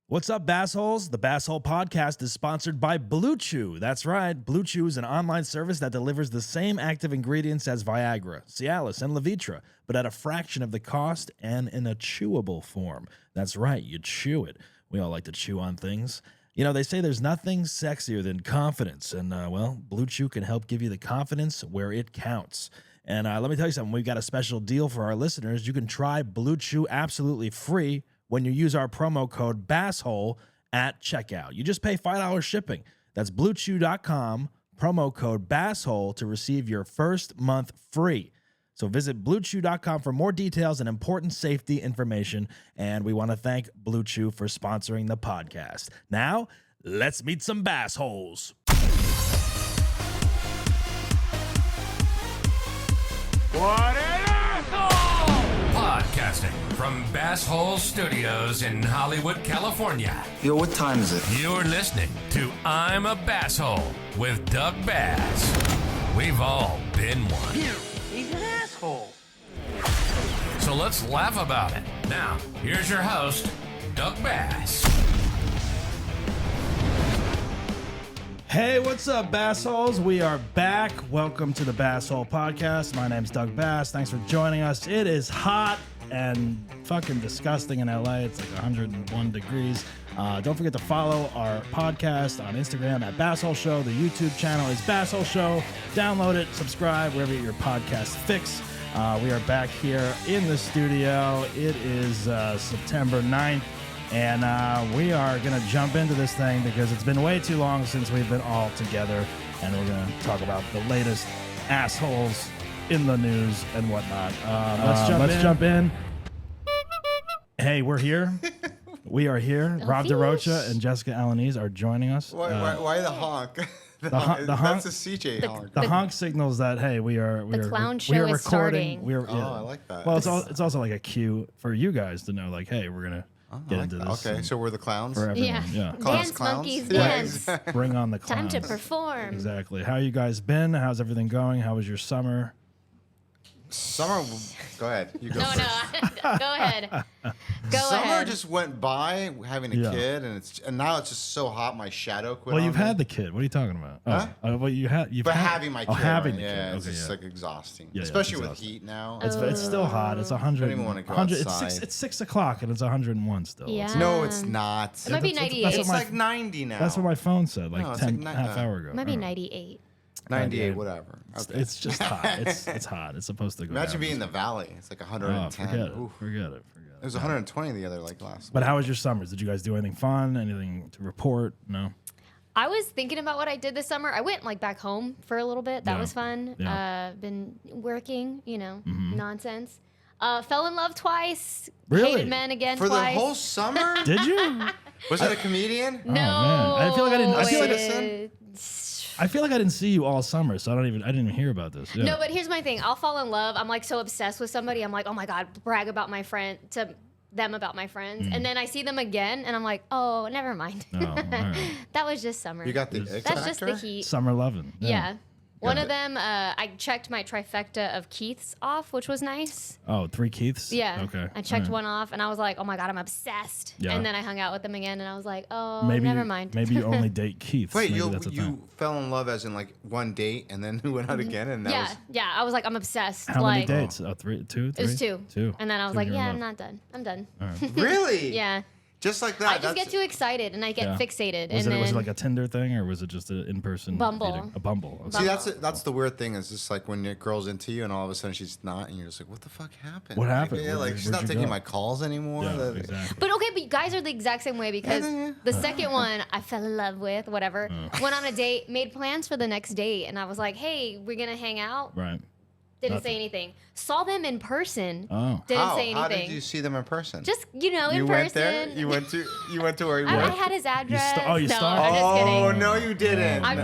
What's up, Bassholes? The Basshole Podcast is sponsored by BlueChew. That's right, BlueChew is an online service that delivers the same active ingredients as Viagra, Cialis, and Levitra, but at a fraction of the cost and in a chewable form. That's right, you chew it. We all like to chew on things. You know, they say there's nothing sexier than confidence, and, BlueChew can help give you the confidence where it counts. And let me tell you something, we've got a special deal for our listeners. You can try BlueChew absolutely free when you use our promo code BASSHOLE at checkout. You just pay $5 shipping. That's BlueChew.com, promo code BASSHOLE to receive your first month free. So visit BlueChew.com for more details and important safety information. And we want to thank BlueChew for sponsoring the podcast. Now, let's meet some Bassholes. What an asshole! Podcasting from Basshole Studios in Hollywood, California. Yo, what time is it? You're listening to I'm a Basshole with Doug Bass. We've all been one. He's an asshole. So let's laugh about it. Now, here's your host, Doug Bass. Hey, what's up, Bassholes? We are back. Welcome to the Basshole Podcast. My name's Doug Bass. Thanks for joining us. It is hot and fucking disgusting in LA. It's like 101 degrees. Don't forget to follow our podcast on Instagram at Basshole Show. The YouTube channel is Basshole Show. Download it, subscribe, wherever you get your podcast fix. We are back here in the studio. It is September 9th. And we are going to jump into this thing because it's been way too long since we've been all together. And we're going to talk about the latest assholes in the news and whatnot. Let's jump in. Hey, we're here. We are here. Rob DeRocha and Jessica Alanis are joining us. Why the honk? The honk. That's a CJ honk. The honk signals that, hey, we are clown show we are is recording. starting. I like that. Well, it's also like a cue for you guys to know, like, hey, we're going to get into this. Okay, so we're the clowns? For everyone. Yeah. Clowns, Dance, monkeys, clowns. dance. Bring on the Time clowns. to perform. Exactly. How you guys been? How's everything going? How was your summer? Summer, go ahead. You go No, first. no. Go ahead. Go Summer ahead. just went by having a Yeah. kid, and now it's just so hot. My shadow quit. Well, on you've me. had the kid. What are you talking about? Huh? Well, you've But had, having my kid, having right? the kid. Yeah, it's Okay, just yeah. like exhausting, Yeah, it's especially with exhausting. heat now. It's still hot. It's 100. Don't even wanna go 100 outside. It's 6 o'clock and it's 101 still. Yeah. No, it's not. It might be that's- 98. that's It's what my- like 90 now. That's what my phone said, like No, it's 10 like half hour ago. Might be I don't know. 98. 98, Yeah. whatever. Okay. It's just hot. It's hot. It's supposed to go Imagine down. being in the valley. It's like Oh, 110. forget it. Oof. Forget it. It was 120 the other last. But how was your summers? Did you guys do anything fun? Anything to report? No. I was thinking about what I did this summer. I went like back home for a little bit. That Yeah. was fun. Yeah. Been working, nonsense. Fell in love twice. Really? Hated men again For twice. the whole summer? Did you? Was it a comedian? no. man. I feel like I didn't- I feel like- Citizen? I feel like I didn't see you all summer, so I didn't even hear about this. Yeah. No, but here's my thing. I'll fall in love. I'm like so obsessed with somebody. I'm like, oh my God, brag about my friend to them about my friends. And then I see them again and I'm like, oh, never mind. Oh, all right. That was just summer. You got the X That's just the Factor? heat. Summer loving. Yeah. One Got of them, I checked my trifecta of Keiths off, which was nice. Oh, 3 Keiths? Yeah. Okay. I checked All right. one off and I was like, oh my God, I'm obsessed. Yeah. And then I hung out with them again and I was like, oh, Maybe never mind. Maybe you only date Keiths. Wait, Maybe you that's a thing. you fell in love as in like one date and then went out again and that yeah. was Yeah. I was like, I'm obsessed. How like, many dates? Oh, 3, 2, 3? It was 2. 2. And then I was Two like, you're in yeah, love. I'm not done. I'm done. really Yeah. just like that. I just That's- get too excited and I get Yeah. fixated. Was and it then like a Tinder thing or was it just an in-person Bumble. meeting? A Bumble. Okay. See, that's the weird thing is just like when a girl's into you and all of a sudden she's not and you're just like, what the fuck happened? What Like, happened? yeah, like Where'd she's not you taking go? my calls anymore. Yeah, Like- exactly. But okay, but you guys are the exact same way because Yeah. the second one I fell in love with, whatever, went on a date, made plans for the next date, and I was like, hey, we're gonna hang out. Right. Didn't Nothing. say anything. Saw them in person. Oh. Didn't How? say How anything. did you see them in person? Just in you person. went there. You went to where he I worked. had his address. you no, stalked? I'm just Oh kidding. no, you didn't. I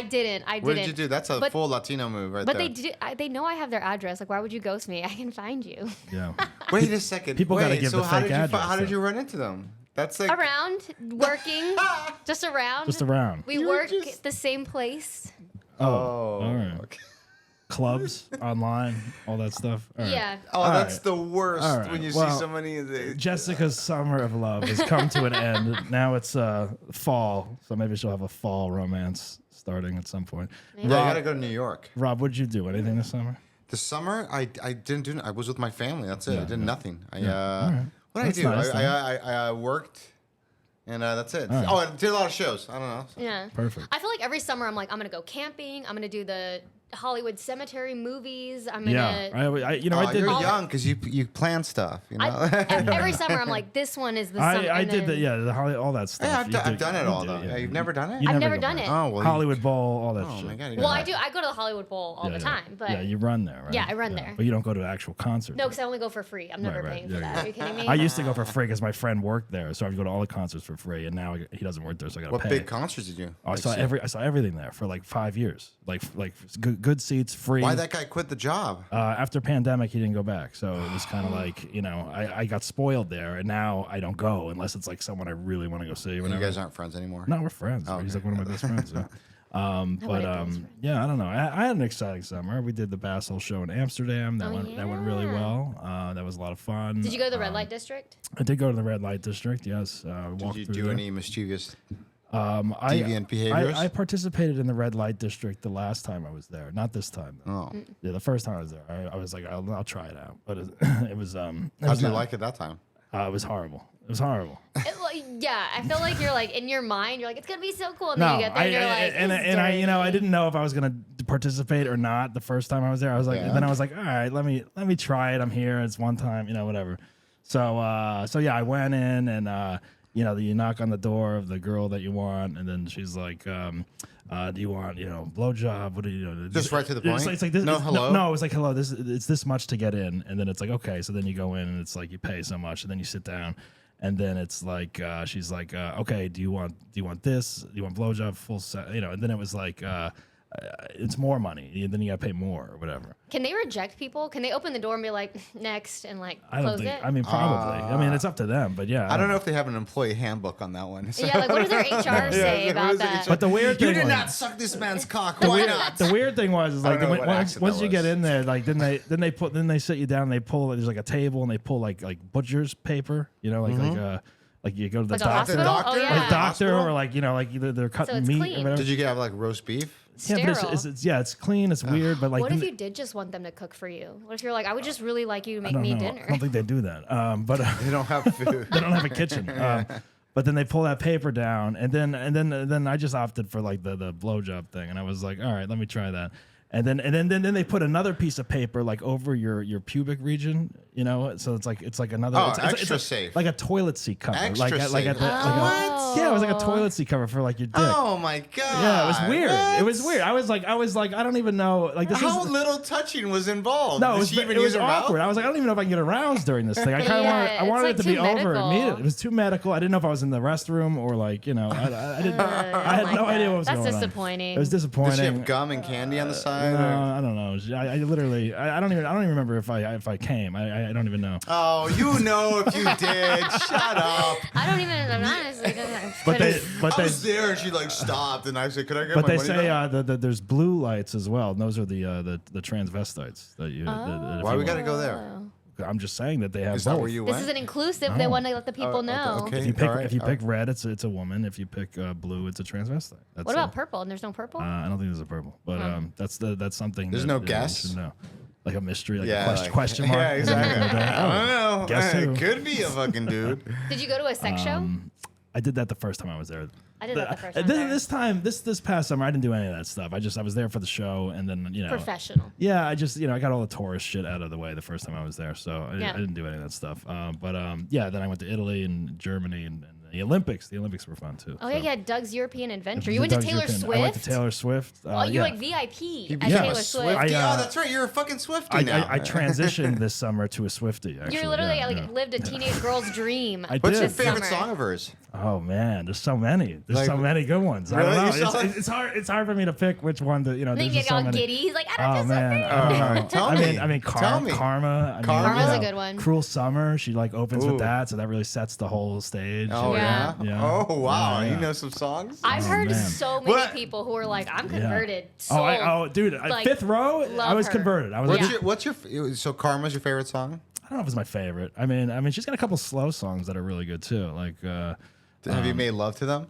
didn't. What did you do? That's a But- full Latino move right But there. they know I have their address. Like, why would you ghost me? I can find you. Yeah. Wait a second. People Wait, gotta give so the how fake did you address, How did though. you run into them? That's like Around, working, just around. Just around. We You were work just- at the same place. Oh, all right. okay. clubs online, all that stuff. All right. Yeah. Oh, All that's right. the worst All right. when you Well, see somebody. Jessica's summer of love has come to an end. Now it's fall, so maybe she'll have a fall romance starting at some point. Yeah, you gotta go to New York. Rob, what'd you do? Anything this summer? This summer, I didn't do. I was with my family. That's it. Yeah, I did nothing. All right. What That's did I do? nice, I worked, and that's it. All right. Oh, I did a lot of shows. I don't know. Yeah. Perfect. I feel like every summer I'm like, I'm gonna go camping. I'm gonna do the Hollywood Cemetery movies. I'm gonna. Yeah, I did. You're all- young because you plan stuff. You know. Every summer I'm like, this one is the summer. I and did then- the Holly, all that stuff. Yeah, You I've done it you all do, though. yeah. You've never done it. You I've never never go done back. it. Oh well. Hollywood Bowl, all that Oh shit. my god. Well, I do. I go to the Hollywood Bowl all the time, but yeah, you run there, right? Yeah, I run there. But you don't go to actual concerts. no, because I only go for free. I'm never Right, paying yeah, for that. yeah. Are you kidding me? I used to go for free because my friend worked there, so I would go to all the concerts for free. And now he doesn't work there, so I got to What pay. big concerts did you? Oh, I saw everything there for like 5 years, like good seats, free. Why that guy quit the job? After pandemic, he didn't go back, so it was kind of like I got spoiled there, and now I don't go unless it's like someone I really want to go see. And you guys aren't friends anymore. No, we're friends. Oh, He's like okay. one of my best friends. Yeah. But yeah, I don't know. I had an exciting summer. We did the Bass Hole show in Amsterdam. That went really well. That was a lot of fun. Did you go to the red light district? I did go to the red light district. Yes. Did you do any mischievous? deviant behaviors? I participated in the red light district the last time I was there. Not this time, though. Oh, Yeah, the first time I was there, I was like, I'll try it out. But it was how did you not- like it that time? It was horrible. It was horrible. Yeah, I feel like you're like in your mind, you're like, it's gonna be so cool, and then No, you get there, and you're like, and I didn't know if I was gonna participate or not the first time I was there. I was like, Yeah. then I was like, all right, let me try it. I'm here. It's one time, whatever. So yeah, I went in and you knock on the door of the girl that you want, and then she's like, do you want blowjob? What do you know? Just right to the point? It's like this. No hello? No, it's like hello. It's this much to get in, and then it's like okay. So then you go in, and it's like you pay so much, and then you sit down. And then it's like she's like, okay, do you want this? Do you want blowjob full set? And then it was like it's more money. And then you gotta pay more or whatever. Can they reject people? Can they open the door and be like next and like I don't close think. it? I mean, probably. I mean, it's up to them. But yeah, I don't know if they have an employee handbook on that one. Yeah, like what does their HR say what about is it? that? But the weird You thing did was, not suck this man's cock. Why not? the weird thing was is like don't know what once accent that you get was. in there, like then they sit you down. And they pull. There's like a table, and they pull like butcher's paper. Like you go to the Like a doctor. hospital? Oh, Doctor? yeah. Like doctor, Hospital? or like like either they're cutting it's meat clean. or whatever. Did you have like roast beef? Yeah, but Sterile. it's clean, it's weird, but like What if then- you did just want them to cook for you? What if you're like, I would just really like you to I make don't me know. dinner? I don't think they do that. But They don't have food. they don't have a kitchen. But then they pull that paper down, and then I just opted for like the blowjob thing, and I was like, all right, let me try that. And then they put another piece of paper like over your pubic region, so it's like another Oh, it's extra a- safe. like a toilet seat cover, Extra like safe. at the, yeah, it was like a toilet seat cover for like your dick. Oh my god. Yeah, it was weird. What? It was weird. I was like, I don't even know. Like this How is little touching was involved? no, Did it was, she even it use was her awkward. mouth? I was like, I don't even know if I can get aroused during this thing. I kind of Yeah, I it's wanted like it to be too over medical. immediately. It was too medical. I didn't know if I was in the restroom or like, I didn't. I had no idea what was That's going on. disappointing. It was Did disappointing. she have gum and candy on the side? No, or- I don't know. I literally, I don't even remember if I came. I don't even know. Oh, you know if you did. Shut up. I don't even. I'm honestly. But I was there and she like stopped and I said, "Could I get but my they money say back?" there's blue lights as well. And those are the transvestites that you. Why we gotta go there? I'm just saying that they have Is both. that where you This went? is an inclusive. They want to let the people know. okay. If you pick All right, if you all pick red, it's a woman. If you pick blue, it's a transvestite. That's What about purple? And there's no purple. I don't think there's a purple, but that's something. There's that, no you guess? should know. Like a mystery, like Yeah, a question, like- question mark. Yeah, exactly. I don't know. Guess who? It could be a fucking dude. Did you go to a sex show? I did that the first time I was there. I did that the first time. there. This past summer, I didn't do any of that stuff. I was there for the show, and then Professional. Yeah, I just I got all the tourist shit out of the way the first time I was there, so I Yeah. didn't do any of that stuff. But yeah, then I went to Italy and Germany and the Olympics. The Olympics were fun too. Oh so. yeah, Doug's European Adventure. You went to Doug's Taylor European- Swift. I went to Taylor Swift. Oh, you're yeah. like VIP at became Taylor a Swift. Swiftie. I, Oh, that's right. You're a fucking Swiftie now. I transitioned this summer to a Swiftie. Actually, You're literally yeah, like yeah. lived a teenage girl's dream. I What's your did. favorite Summer. song of hers? Oh man, there's so many. There's Like, so many good ones. really? I don't You know. saw It's hard. It's hard for me to pick which one to. Then There's you just get so all many. giddy. He's like, I don't Oh feel man, so I good. don't know. Tell me. Karma. I mean, Karma's a good one. Cruel Summer. She like opens Ooh. with that, so that really sets the whole stage. Oh Yeah. yeah. Yeah. Oh wow. Yeah, yeah. You know some songs? I've heard man. so many What? people who are like, I'm converted. Dude, like, fifth row. I love was her. converted. I was. What's your so Karma's your favorite song? I don't know if it's my favorite. I mean, she's got a couple slow songs that are really good too. Like, Have you made love to them?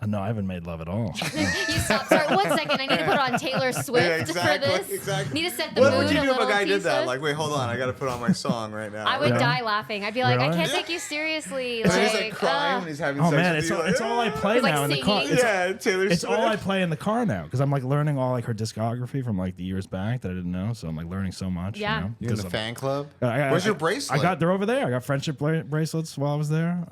no, I haven't made love at all. You stop. Sorry, 1 second. I need to put on Taylor Swift for this. Exactly. Need to set the What mood would you a do if a little guy did that? piece Like, wait, hold on, I got to put on my song right now. I would Yeah. die laughing. I'd be like, I Really? can't take you seriously. And Like, he's like crying when he's having Oh sex man, with it's you. all, like, it's all I play He's, like, now in the car. singing. yeah, Taylor It's Swift. all I play in the car now because I'm like learning all like her discography from like the years back that I didn't know. So I'm like learning so much. Yeah. You know? You in 'Cause the I'm- fan club? I- Where's your I bracelet? got they're over there. I got friendship bracelets while I was there.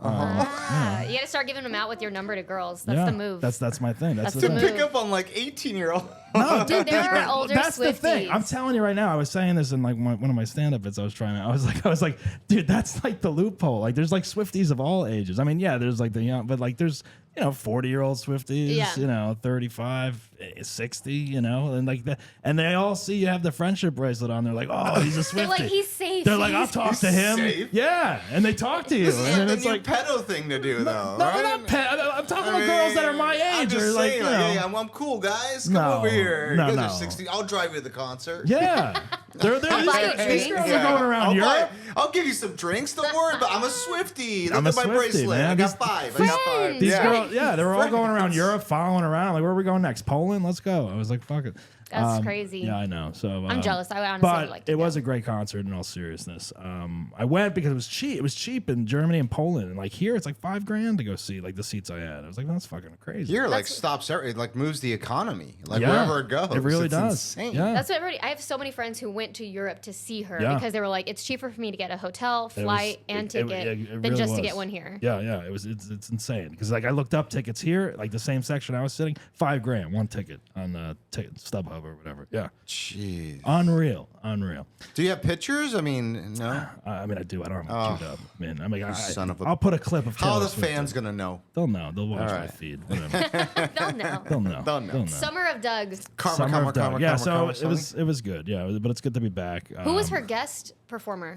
you got to start giving them out with your number to girls. That's yeah, the move. That's my thing. That's That's the the thing. move. Pick up on like 18-year-old. No, Dude, there are older that's the thing. Swifties. I'm telling you right now. I was saying this in like one of my stand-up bits. I was like, dude, that's like the loophole. Like, there's like Swifties of all ages. I mean, yeah, there's like the young, but like there's 40-year-old Swifties. Yeah. 35, 60. And like that, and they all see you have the friendship bracelet on. They're like, oh, he's a Swiftie. They're like, he's safe. They're like, I'll talk to him. safe? Yeah, and they talk to you, This is and then the it's new like. pedo thing to do, though. No, right? they're not I'm talking I about girls that are mean, my I'm age, just or like, saying, you know. hey, I'm cool, guys. Come No, over here. no, You guys no. are 60. I'll drive you to the concert. Yeah, they're buy you a these drink. girls are going around Europe. I'll give you some drinks. Don't worry, but I'm a Swiftie. Look I'm a at my Swiftie, bracelet. man. I got These- 5. I got 5. These yeah. girls, they were all going around Friends. Europe, following around. Like, where are we going next? Poland? Let's go. I was like, fuck it. That's crazy. Yeah, I know. So I'm jealous. I honestly but would like to it go. was a great concert. In all seriousness, I went because it was cheap. It was cheap in Germany and Poland, and like here, it's like $5,000 to go see like the seats I had. I was like, that's fucking crazy. Here, like, stops every, it like moves the economy. Like, Yeah, wherever it goes. it really it's does. Insane. Yeah. That's what everybody. I have so many friends who went to Europe to see her Yeah. because they were like, it's cheaper for me to get a hotel, flight, and ticket it than really just to was. get one here. Yeah, yeah, it's insane because like I looked up tickets here, like the same section I was sitting, $5,000 one ticket on the StubHub or whatever. Yeah, Jeez. unreal. Do you have pictures? I mean, no. I mean, I do. I don't have my queued up, man. I mean, son of a- I'll put a clip of How are Taylor the Swift fans in. going to know? They'll know. They'll watch All my right. feed. Whatever. They'll know. They'll know. They'll know. Summer of Doug. Summer of Doug. Yeah, so karma, it was good. Yeah, but it's good to be back. Who was her guest performer?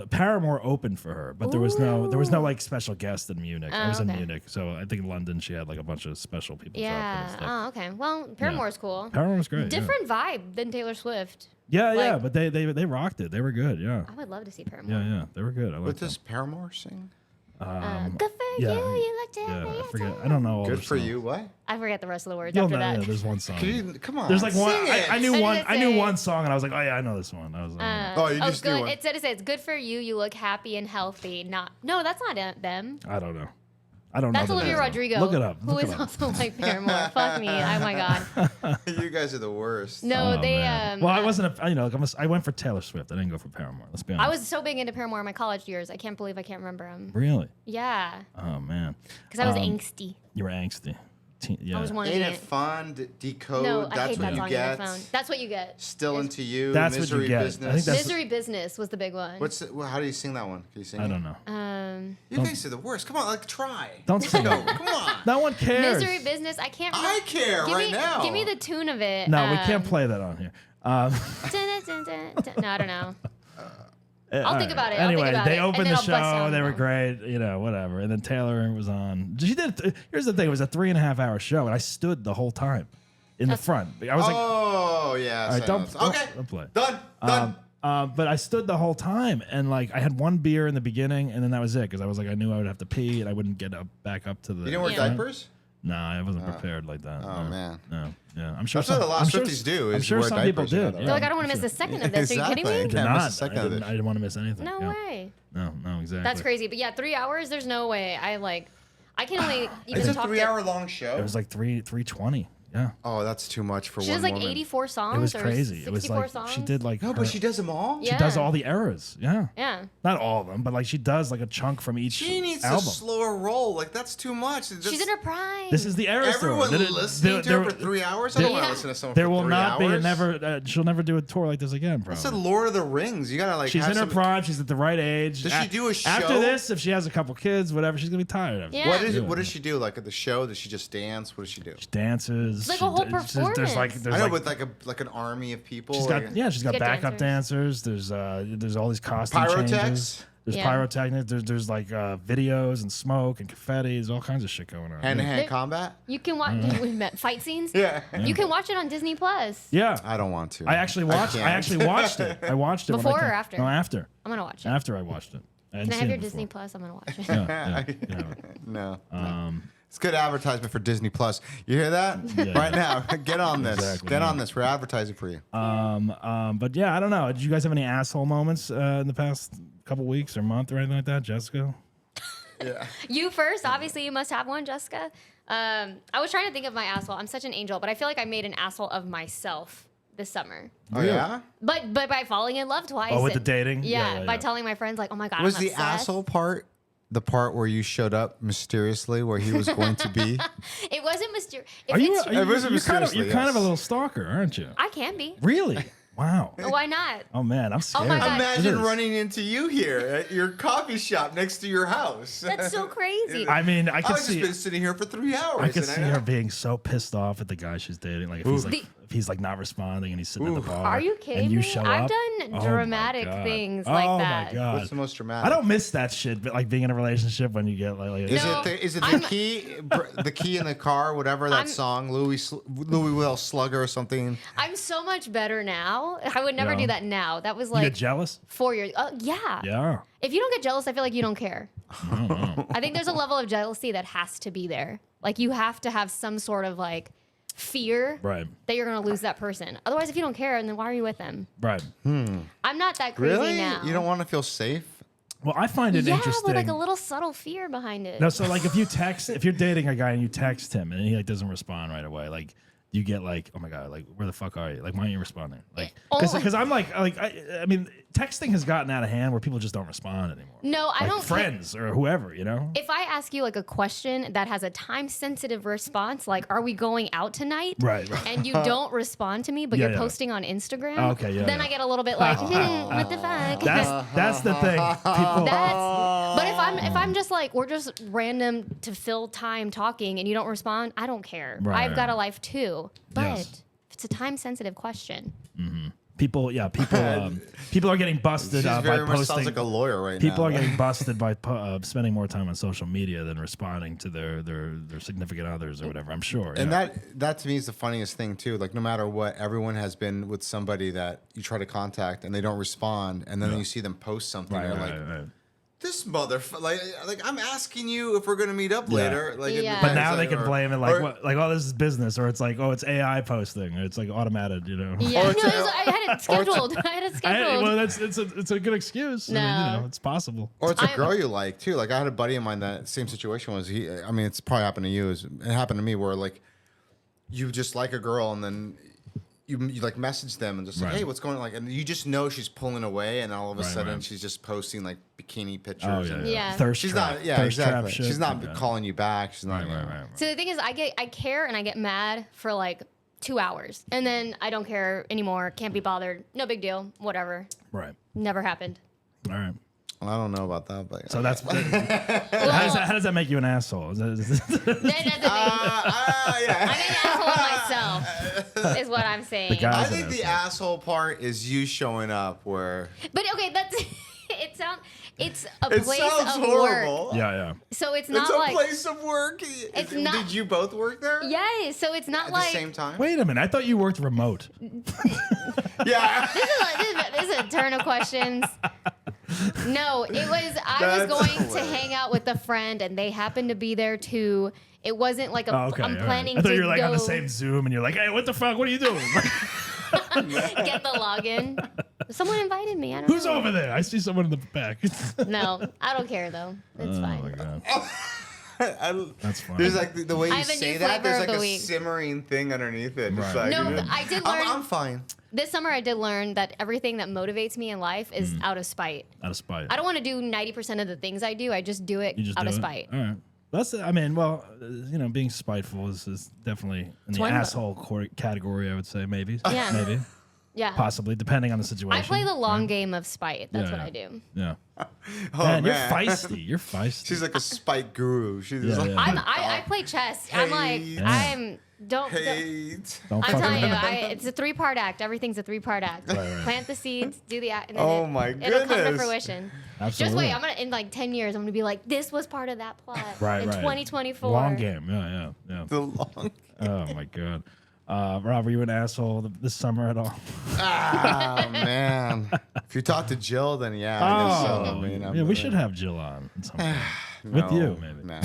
Paramore opened for her, but there was no like special guest in Munich. I was in okay. Munich, so I think in London she had like a bunch of special people. drop in and Yeah. stuff. Oh, okay. Well, Paramore's cool. Paramore was great. Different vibe than Taylor Swift. Yeah, yeah, like- but they rocked it. They were good. Yeah, I would love to see Paramore. yeah, they were good. I What liked them. does Paramore sing? Good for yeah, you look to Yeah, me. I forget. I don't know. All Good their for songs. you. What? I forget the rest of the words You'll after know, that. yeah, there's one song. Come on. There's like one. sing it. I knew I one. didn't I knew say- one song, and I was like, oh yeah, I know this one. I was like, Oh, you just knew good. one. It said it's good for you. You look happy and healthy. No, that's not them. I don't know. I don't That's know. the Olivia name. Rodrigo. Look it up. Who Look is it up. also like Paramore. Fuck me. Oh my god. You guys are the worst. No, Oh, they. man. Well, I wasn't. I went for Taylor Swift. I didn't go for Paramore. Let's be honest. I was so big into Paramore in my college years. I can't believe I can't remember them. really. Yeah, Oh man. because I was angsty. You were angsty. Yeah. I was one of Ain't the. it fun? Decode. No, I That's hate what that you song on get. the phone. That's what you get. Still into you. That's what Misery you get. I Business. think that's- Misery Business was the big one. How do you sing that one? Can you sing I it? don't know. You guys are the worst. Come on, like try. Don't sing Go. it. Come on. No one cares. Misery Business. I can't. Remember. I care give right me, now. Give me the tune of it. No, we can't play that on here. Dun, dun, dun, dun. No, I don't know. I'll think about it. I'll think Anyway, about they it, opened and the then I'll bust show. down They were them. great. Whatever. And then Taylor was on. She did. Here's the thing. It was a 3.5-hour show, and I stood the whole time in the front. I was like, Oh yeah. all right, don't okay. play. Done. Done. But I stood the whole time, and like I had one beer in the beginning, and then that was it because I was like I knew I would have to pee, and I wouldn't get back up to the. you didn't wear Yeah. diapers? No, I wasn't prepared like that. Oh, no. man. No, yeah, I'm sure. That's what a lot of I'm sure- Swifties do, I'm is sure wear some people diapers, you know did. that, Yeah, They're like, I don't I'm want to miss sure. a second of this. Are you kidding Exactly. me? I did Can't miss a not. second I of didn't, it. I didn't want to miss anything. No yeah. way. No, exactly. That's crazy. But yeah, 3 hours. There's no way. I can only even It's a talk 3 hour long show. It was like 3:20. Yeah. Oh, that's too much for She one does like woman. 84 songs. It was or crazy. It was 64 like songs. she did like No, her- but she does them all. Yeah. she does all the eras. Yeah. Yeah. Not all of them, but like she does like a chunk from each She needs album. a slower roll. Like that's too much. She's in her prime. This is the era. Everyone listening to her for 3 hours. I don't want to Yeah. listen to someone There for will 3 not hours. be a never. She'll never do a tour like this again, bro. It's a Lord of the Rings. You gotta like. She's have in her some- prime. She's at the right age. Does she do a show? After this? If she has a couple kids, whatever, she's gonna be tired of it. Yeah. What does she do? Like at the show? Does she just dance? What does she do? She dances. It's like she a whole d- There's like performance. there's I know, like, with like an army of people. she's got she's got Good backup dancers. There's all these costume changes. Pyrotechs? There's Yeah. pyrotechnics. There's like videos and smoke and confetti. There's all kinds of shit going on. hand-to-hand There- combat. You can watch we met fight scenes. Yeah. You can watch it on Disney Plus. Yeah. I don't want to. I actually watched. I can't. actually watched it. I watched it when I Before or came- after? No, after. I'm gonna watch it. After I watched it. Can I have your Disney Plus? I'm gonna watch it. Yeah, yeah. No. It's good advertisement for Disney Plus. You hear that? Right now, get on this. Exactly, Get yeah. on this. We're advertising for you. But yeah, I don't know. Did you guys have any asshole moments in the past couple weeks or month or anything like that, Jessica? You first. Obviously, you must have one, Jessica. I was trying to think of my asshole. I'm such an angel, but I feel like I made an asshole of myself this summer. Oh yeah. But by falling in love twice. Oh, with the dating? Yeah, Yeah, by yeah. telling my friends like, oh my god, Was I'm the obsessed. asshole part the part where you showed up mysteriously where he was going to be? It wasn't mysterious. Are you? It wasn't You're kind of mysteriously, a yes. little stalker, aren't you? I can be. Really? Wow. Why not? Oh man, I'm scared. my God. Imagine It is. running into you here at your coffee shop next to your house. That's so crazy. I mean, I I've can just see. been sitting here for 3 hours. I can and see her being so pissed off at the guy she's dating. Like if he's like not responding and he's sitting at the bar. Are you kidding and you me? show I've up. done Oh my dramatic God. things Oh like my that. God. What's the most dramatic? I don't miss that shit, but like being in a relationship when you get like Is No, it the I'm- key in the car, whatever that I'm- song, Louis Will Slugger or something? I'm so much better now. I would never Yeah. do that now. That was you get like jealous. 4 years. Yeah. Yeah. If you don't get jealous, I feel like you don't care. I think there's a level of jealousy that has to be there. Like you have to have some sort of like fear Right. that you're gonna lose that person. Otherwise, if you don't care, then why are you with them? Right. I'm not that crazy Really? now. You don't want to feel safe? Well, I find it yeah, interesting. with like a little subtle fear behind it. No, so like if you're dating a guy and you text him and he like doesn't respond right away, like you get like, oh my god, like where the fuck are you? Like why aren't you responding? Like because I'm like I mean texting has gotten out of hand where people just don't respond anymore. No, I Like don't. friends or whoever, you know. If I ask you like a question that has a time-sensitive response, like "Are we going out tonight?" Right. and you don't respond to me, but Yeah, you're yeah. posting on Instagram, Oh, okay, yeah, then yeah. I get a little bit like, what the fuck? That's the thing. People. But if I'm just like we're just random to fill time talking and you don't respond, I don't care. Right, I've got right. a life too. But Yes. if it's a time-sensitive question, People are getting busted She by very much posting. sounds like a lawyer right People now. are getting busted by spending more time on social media than responding to their significant others or whatever. I'm sure. And yeah. that to me is the funniest thing too. Like no matter what, everyone has been with somebody that you try to contact and they don't respond, and then you see them post something. Right, and right, you're like, right. this motherfucker. Like I'm asking you if we're gonna meet up later. Like, it Yeah. But depends, now they like, can or- blame it like or- what, like oh this is business or it's like oh it's AI posting or it's like automated, you know. yeah, no, I had it scheduled. I had it scheduled. Well, it's a good excuse. I mean, No. you know, it's possible. Or it's a girl you like too. Like I had a buddy of mine that same situation was I mean it's probably happened to you. It happened to me where like you just like a girl and then you like message them and just like, Right. hey, what's going on? Like, and you just know she's pulling away, and all of a Right, sudden right. she's just posting like bikini pictures. Oh yeah, and yeah. Yeah. Thirst She's trap. not. Yeah, Thirst trap exactly. shit. She's not Yeah. calling you back. She's not. Right. So the thing is, I care and I get mad for like 2 hours, and then I don't care anymore. Can't be bothered. No big deal. Whatever. Right. Never happened. All right. I don't know about that, but So that's Well, how does that make you an asshole? that doesn't make yeah. I'm an asshole myself. Is what I'm saying. guy- I As an think the asshole. asshole part is you showing up where But okay, that's it's a it place sounds of horrible. work. yeah. So it's It's not a like place of work. It's not- Did you both work there? yes. So it's not At like the same time. Wait a minute. I thought you worked remote. Yeah. this is a turn of questions. No, it was I was That's going to hilarious. hang out with a friend and they happened to be there too. It wasn't like Oh, okay. I'm all right. planning I thought to you were like go on the same Zoom and you're like, hey, what the fuck? What are you doing? get the login. Someone invited me. I don't Who's know. over there? I see someone in the back. No, I don't care though. It's Oh fine. my god. That's funny. There's like the way I you have a say new that. There's flavor of like the a week. simmering thing underneath it. Just Right. like, No, but I did learn I'm fine. this summer. I did learn that everything that motivates me in life is out of spite. Out of spite. I don't want to do 90% of the things I do. I just do it You just out do of it? spite. All right. That's. I mean, well, being spiteful is definitely in the one- asshole category. I would say maybe. Yeah. Maybe. Yeah. Possibly, depending on the situation. I play the long right? game of spite. That's Yeah, what yeah. I do. Yeah. Oh Man, you're man, feisty. You're feisty. She's like a spite guru. She's Yeah, just like, yeah. I play chess. I'm like, Hate. don't. hate. Don't I'm fuck telling you, around. it's a 3-part act. Everything's a 3-part act. right. Plant the seeds, do the act, and then Oh my it'll come to goodness. fruition. Absolutely. Just wait, I'm gonna in like 10 years, I'm gonna be like, this was part of that plot Right, in right. 2024. Long game. Yeah. The long. Oh my god. Rob, were you an asshole this summer at all? Oh man. If you talk to Jill, then yeah. I guess so. I mean, yeah, we should have Jill on at some point. With No, you, maybe. No.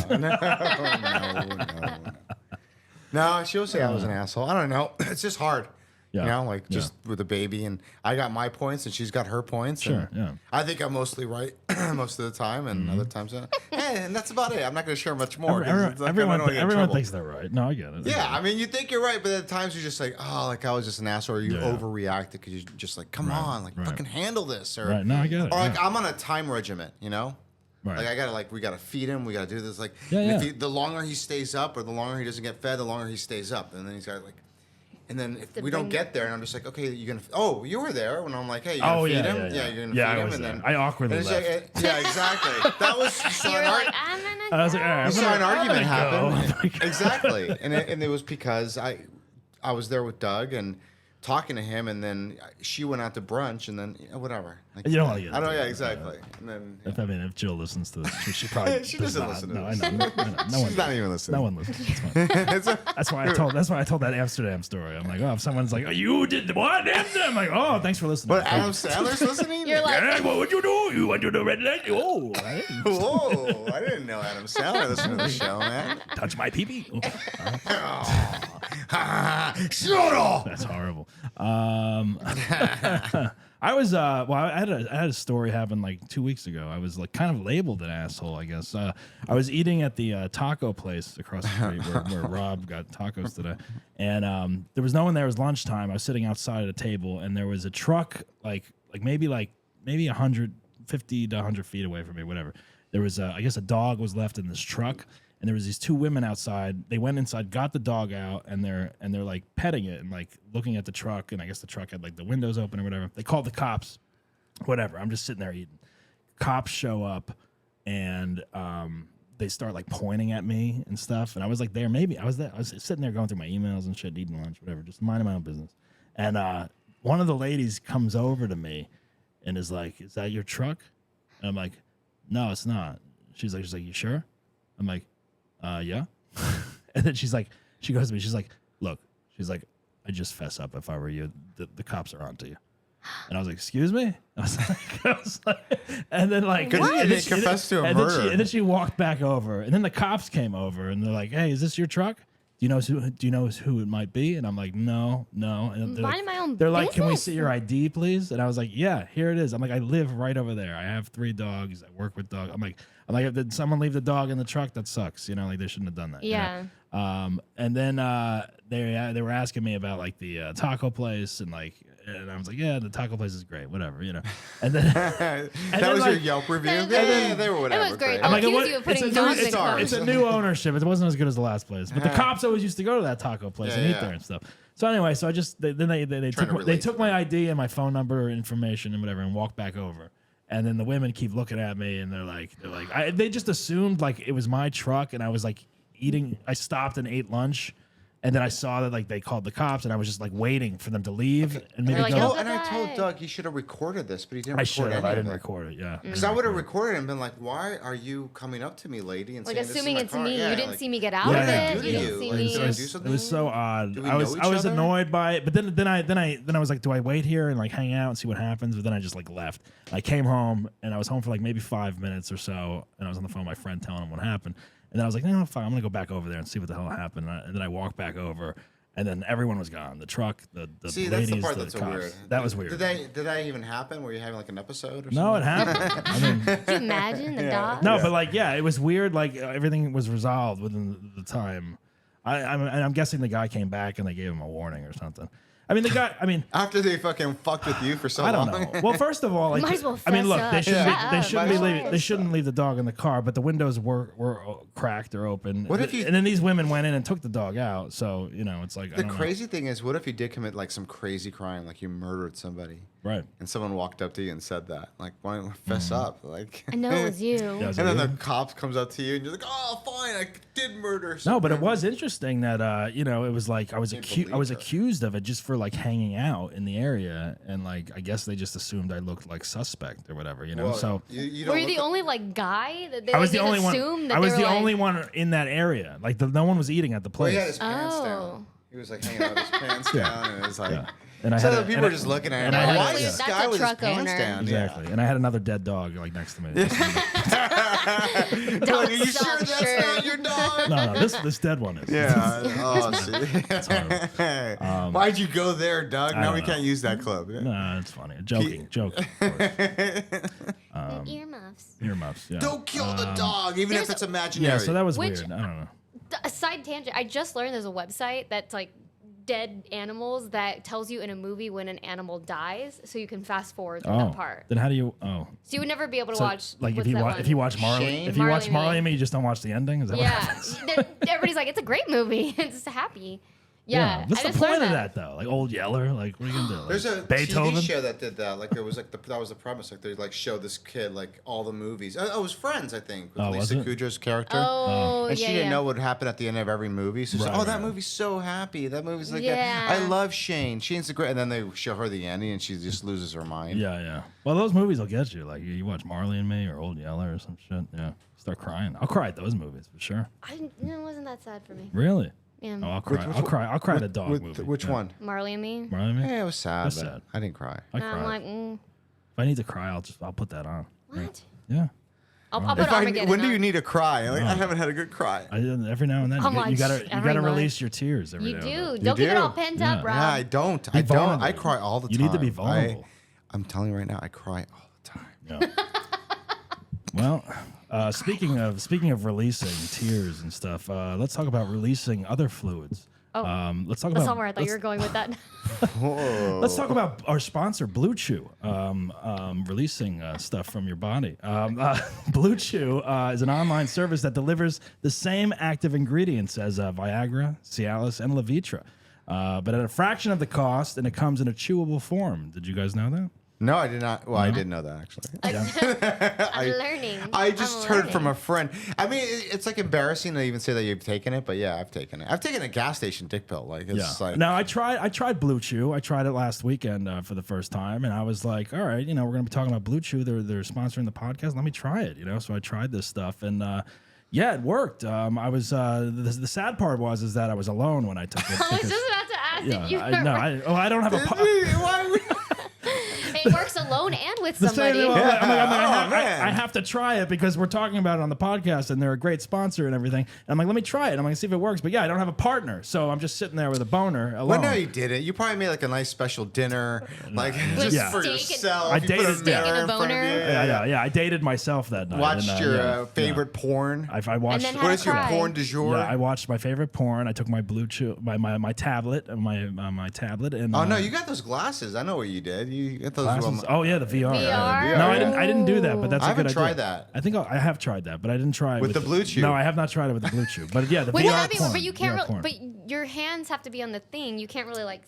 No, she'll say I was an asshole. I don't know. It's just hard. Yeah. You know, like just with a baby, and I got my points, and she's got her points. Sure, and yeah. I think I'm mostly right most of the time, and other times, and that's about it. I'm not going to share much more. 'cause it's like, I don't wanna get in Everyone trouble. thinks they're right. No, I get it. Yeah, I mean, you think you're right, but at times you're just like, oh, like I was just an asshole, or you Yeah. overreacted because you're just like, come on, like right. fucking handle this, or Right, no, I get it, or like yeah. I'm on a time regiment, you know. Right. Like we gotta feed him. We gotta do this. Like, Yeah, and yeah. the longer he stays up, or the longer he doesn't get fed, the longer he stays up, and then he's got like, and then if To we don't bring- get there, and I'm just like, okay, you're gonna. Oh, you were there when I'm like, hey, you gonna Oh, feed yeah, him? yeah, yeah. You're gonna Yeah, feed I him, was and there. then I awkwardly and it's left. yeah, exactly. That was so You're an like, ar- I'm gonna. I was like, all right, you I'm saw gonna- an I'm argument gonna happen. go. Exactly, and it was because I was there with Doug and talking to him, and then she went out to brunch, and then whatever. Like, You don't want to get I don't. into Yeah, it. exactly. And then If Jill listens to this, she probably She does doesn't not. listen to No, this. I know. No one. She's not even listening. No one listens. It's fine. That's why I told that Amsterdam story. I'm like, oh, if someone's like, oh, you did what? I'm like, oh, thanks for listening. But Adam Sandler's listening. You're like, Hey, what would you do? You went to the red light? Oh, I didn't Whoa! I didn't know Adam Sandler listened to the show, man. touch my pee-pee. Shut up! That's horrible. I was I had a story happen like 2 weeks ago. I was like kind of labeled an asshole, I guess. I was eating at the taco place across the street where Rob got tacos today, and there was no one there. It was lunchtime. I was sitting outside at a table, and there was a truck like maybe 150 to 100 feet away from me, whatever. There was I guess a dog was left in this truck. And there was these two women outside. They went inside, got the dog out, and they're like petting it and like looking at the truck. And I guess the truck had like the windows open or whatever. They called the cops. Whatever. I'm just sitting there eating. Cops show up, and they start like pointing at me and stuff. And I was like there. Maybe I was there. I was sitting there going through my emails and shit, eating lunch, whatever, just minding my own business. And one of the ladies comes over to me and is like, "Is that your truck?" And I'm like, "No, it's not." She's like, "You sure?" I'm like, yeah. And then she goes to me, she's like, look, she's like, I just fess up if I were you. The cops are onto you. And I was like, excuse me? I was like and then like, Because you and then didn't she- confess to a and then murder. and then she walked back over, and then the cops came over, and they're like, hey, is this your truck? Do you know who it might be? And I'm like, no. And they're Minding my own they're like, can we business. see your ID, please? And I was like, yeah, here it is. I'm like, I live right over there. I have 3 dogs. I work with dogs. I'm like, did someone leave the dog in the truck? That sucks. You know, like they shouldn't have done that. Yeah. You know? And then they were asking me about like the taco place and like, and I was like, yeah, the taco place is great, whatever, you know. And then That then, was like- your Yelp review. And Yeah, then- they were whatever. It was great. I'm like, accuse what? you of It's putting a dogs new in stars. cars. It's a new ownership. It wasn't as good as the last place, but the cops always used to go to that taco place Yeah, and eat yeah. there and stuff. So anyway, so I just they to relate took to my ID and my phone number information and whatever and walked back over. And then the women keep looking at me and they're like they just assumed like it was my truck and I was like eating. I stopped and ate lunch. And then I saw that like they called the cops, and I was just like waiting for them to leave and maybe They're like, go. "Oh, Oh, and I told Doug. Doug he should have recorded this, but he didn't. I should have. Record I any didn't of it. record it. Yeah. Because I would have recorded and been like, "Why are you coming up to me, lady?" And Like saying, assuming this it's is my car? me. Yeah, You didn't like, see me get out Yeah. of What did I it. do to You didn't you? see Like, me. did I do It something? was so odd. Do we I was know I each was other? annoyed by it, but then I was like, do I wait here and like hang out and see what happens? But then I just like left. I came home and I was home for like maybe 5 minutes or so, and I was on the phone with my friend telling him what happened. And then I was like, no, fine, I'm gonna go back over there and see what the hell happened. And then I walked back over, And then everyone was gone. The truck, the See, ladies, that's the part the that's so cops. weird. That was weird. Did that even happen? Were you having like an episode or something? No, it happened. I mean, Can you imagine the dog? no, but like, yeah, it was weird. Like everything was resolved within the time. I'm guessing the guy came back and they gave him a warning or something. I mean, the guy. I mean, After they fucking fucked with you for so I long. don't know. Well, first of all, like, Might as well I mean, fess look, up. they shouldn't Shut they up. shouldn't Might be as leaving, well. they shouldn't leave the dog in the car, but the windows were cracked or open. What if you- And then these women went in and took the dog out. So it's like I The don't know. crazy thing is, what if you did commit like some crazy crime, like you murdered somebody, Right. and someone walked up to you and said that? Like, why don't you fess up? Like, I know it was you. Yeah, and then the cops comes up to you and you're like, oh, fine, I did murder. No, but it someone." was interesting that it was like I was believe her. accused of it just for like hanging out in the area, and like I guess they just assumed I looked like suspect or whatever, Well, So you Were don't you the look- only like guy that they I was like, the only one. assumed that I was they the were, like, only one in that area. Like no one was eating at the Well, he place. had his pants Oh. down. He was like hanging out with his pants down, and it was like. Yeah. And I So had the a- people and were I- just looking at and him. I had Why a- is yeah. this That's guy a with his truck pants owner. down? Exactly. And I had another dead dog like next to me. Don't Like, are you sure stop, that's sure. not your dog? no, this dead one is. Yeah. Oh, see. Why'd you go there, Doug? I Now don't we know. can't use that club. No, it's funny. Joking. Of course. Earmuffs. Earmuffs. Yeah. Don't kill the dog, even if there's it's a- imaginary. Yeah. So that was Which- weird. I don't know. A side tangent. I just learned there's a website that's like dead animals that tells you in a movie when an animal dies, so you can fast forward through that part. Then how do you? Oh. So you would never be able to So, watch. like what's if you that watch one? if you watch Marley Shane? if you watch Marley and Marley Me. and Me, you just don't watch the ending. Is that what Yeah, happens? everybody's like, it's a great movie. It's happy. Yeah, What's I the just point learned of that though? Like Old Yeller? Like what are you gonna do? Like, There's a Beethoven? TV show that did that. Like it was like that was the premise. Like they like showed this kid like all the movies. Oh, it was Friends, I think, with Oh, was Lisa it? Kudrow's character. Oh, And yeah, she didn't yeah. know what would happen at the end of every movie. So she's like, Right, oh, that right. movie's so happy. That movie's like, Yeah. I love Shane. Shane's the great. And then they show her the ending, and she just loses her mind. Yeah. Well, those movies will get you. Like you watch Marley and Me or Old Yeller or some shit. Yeah. Start crying. I'll cry at those movies for sure. It wasn't that sad for me. Really? Yeah. Oh, I'll cry. I'll cry at a dog movie. Which Yeah. one? Marley and Me. Marley and Me? Yeah, it was sad. That's but sad. I didn't cry. I And cry. I'm like, If I need to cry, I'll put that on. what? Yeah. I'll put Armageddon When do on. you need a cry? Like, I haven't had a good cry. Every now and then Come you on, gotta every month. release your tears every You now do. and then. Don't keep it do. all pent up, Rob. Yeah, I don't. Be I don't. I vulnerable. cry all the You time. need to be vulnerable. I'm telling you right now, I cry all the time. Yeah. Well, speaking of releasing tears and stuff, let's talk about releasing other fluids. Oh. Let's talk That's about. not where I thought you were going with that. Let's talk about our sponsor, BlueChew, releasing stuff from your body. BlueChew is an online service that delivers the same active ingredients as Viagra, Cialis, and Levitra, but at a fraction of the cost, and it comes in a chewable form. Did you guys know that? No, I did not. Well, I did know that actually. I'm learning. I just I'm heard from a learning. friend. I mean, it's like embarrassing to even say that you've taken it, but yeah, I've taken it. I've taken a gas station dick pill. Like it's like Now I tried BlueChew. I tried it last weekend for the first time, and I was like, all right, we're gonna be talking about BlueChew. They're sponsoring the podcast. Let me try it. So I tried this stuff, and yeah, it worked. I was the sad part is that I was alone when I took it. I was because- just about to ask yeah, if you I don't have a. Why would- it works alone and with The same- somebody. well, Oh, man. I have to try it because we're talking about it on the podcast and they're a great sponsor and everything. And I'm like, let me try it. I'm going to see if it works. But yeah, I don't have a partner. So I'm just sitting there with a boner alone. Well, no, you didn't. You probably made like a nice special dinner, like just Yeah. for Steak and- yourself. I You put dated- a mirror Steak and a in front of boner. you. yeah. I dated myself that night. Watched and, your favorite porn. I watched. then What is your cry. porn du jour? Yeah, I watched my favorite porn. I took my BlueChew, my tablet, my tablet, and Oh no, you got those glasses. I know what you did. You got those. glasses. Oh yeah, the VR. VR? No, I didn't do that, but that's I a good haven't idea. tried that. I think I have tried that, but I didn't try it With the BlueChew? No, I have not tried it with the BlueChew. But yeah, the Wait, VR well, I mean, porn. but you can't VR really. porn. But your hands have to be on the thing. You can't really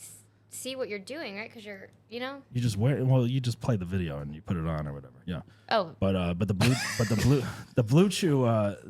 see what you're doing, right? Because you're. You just you just play the video and you put it on or whatever. Yeah. Oh. But the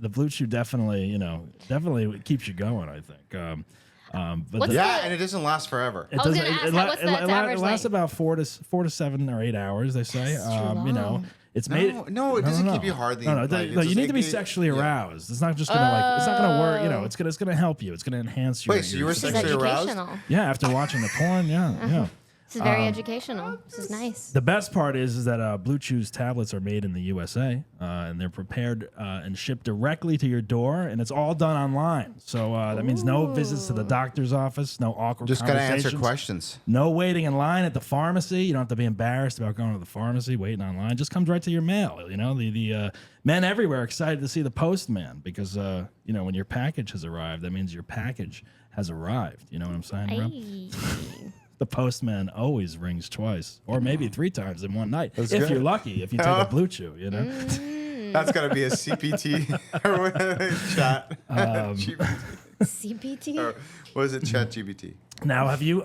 BlueChew definitely keeps you going. I think. But What's Yeah, and it doesn't last forever. it I was doesn't. gonna ask, la- what's the la- average lasts length? about 4 to 7 or 8 hours. They say. That's too long. It's No, made. no, it doesn't keep you hardly, No, like, it's you just- need to be it- sexually yeah. aroused. It's not just gonna it's not gonna work. It's gonna help you. It's gonna enhance your. Wait, so you were This is sexually aroused? educational. Yeah, after watching the porn. Yeah. This is very educational. This is nice. The best part is that BlueChew's tablets are made in the USA, and they're prepared and shipped directly to your door, and it's all done online. So that means no visits to the doctor's office, no awkward Just gotta conversations. answer questions. No waiting in line at the pharmacy. You don't have to be embarrassed about going to the pharmacy, waiting online. It just comes right to your mail. You know, the men everywhere are excited to see the postman because, you know, when your package has arrived, that means your package has arrived. You know what I'm saying, bro? Ay. The postman always rings twice or maybe 3 times in one night. If good. you're lucky, if you take a BlueChew, you know? That's gotta be a CPT or whatever, chat. CPT? Or what is it? Chat GPT. Now, have you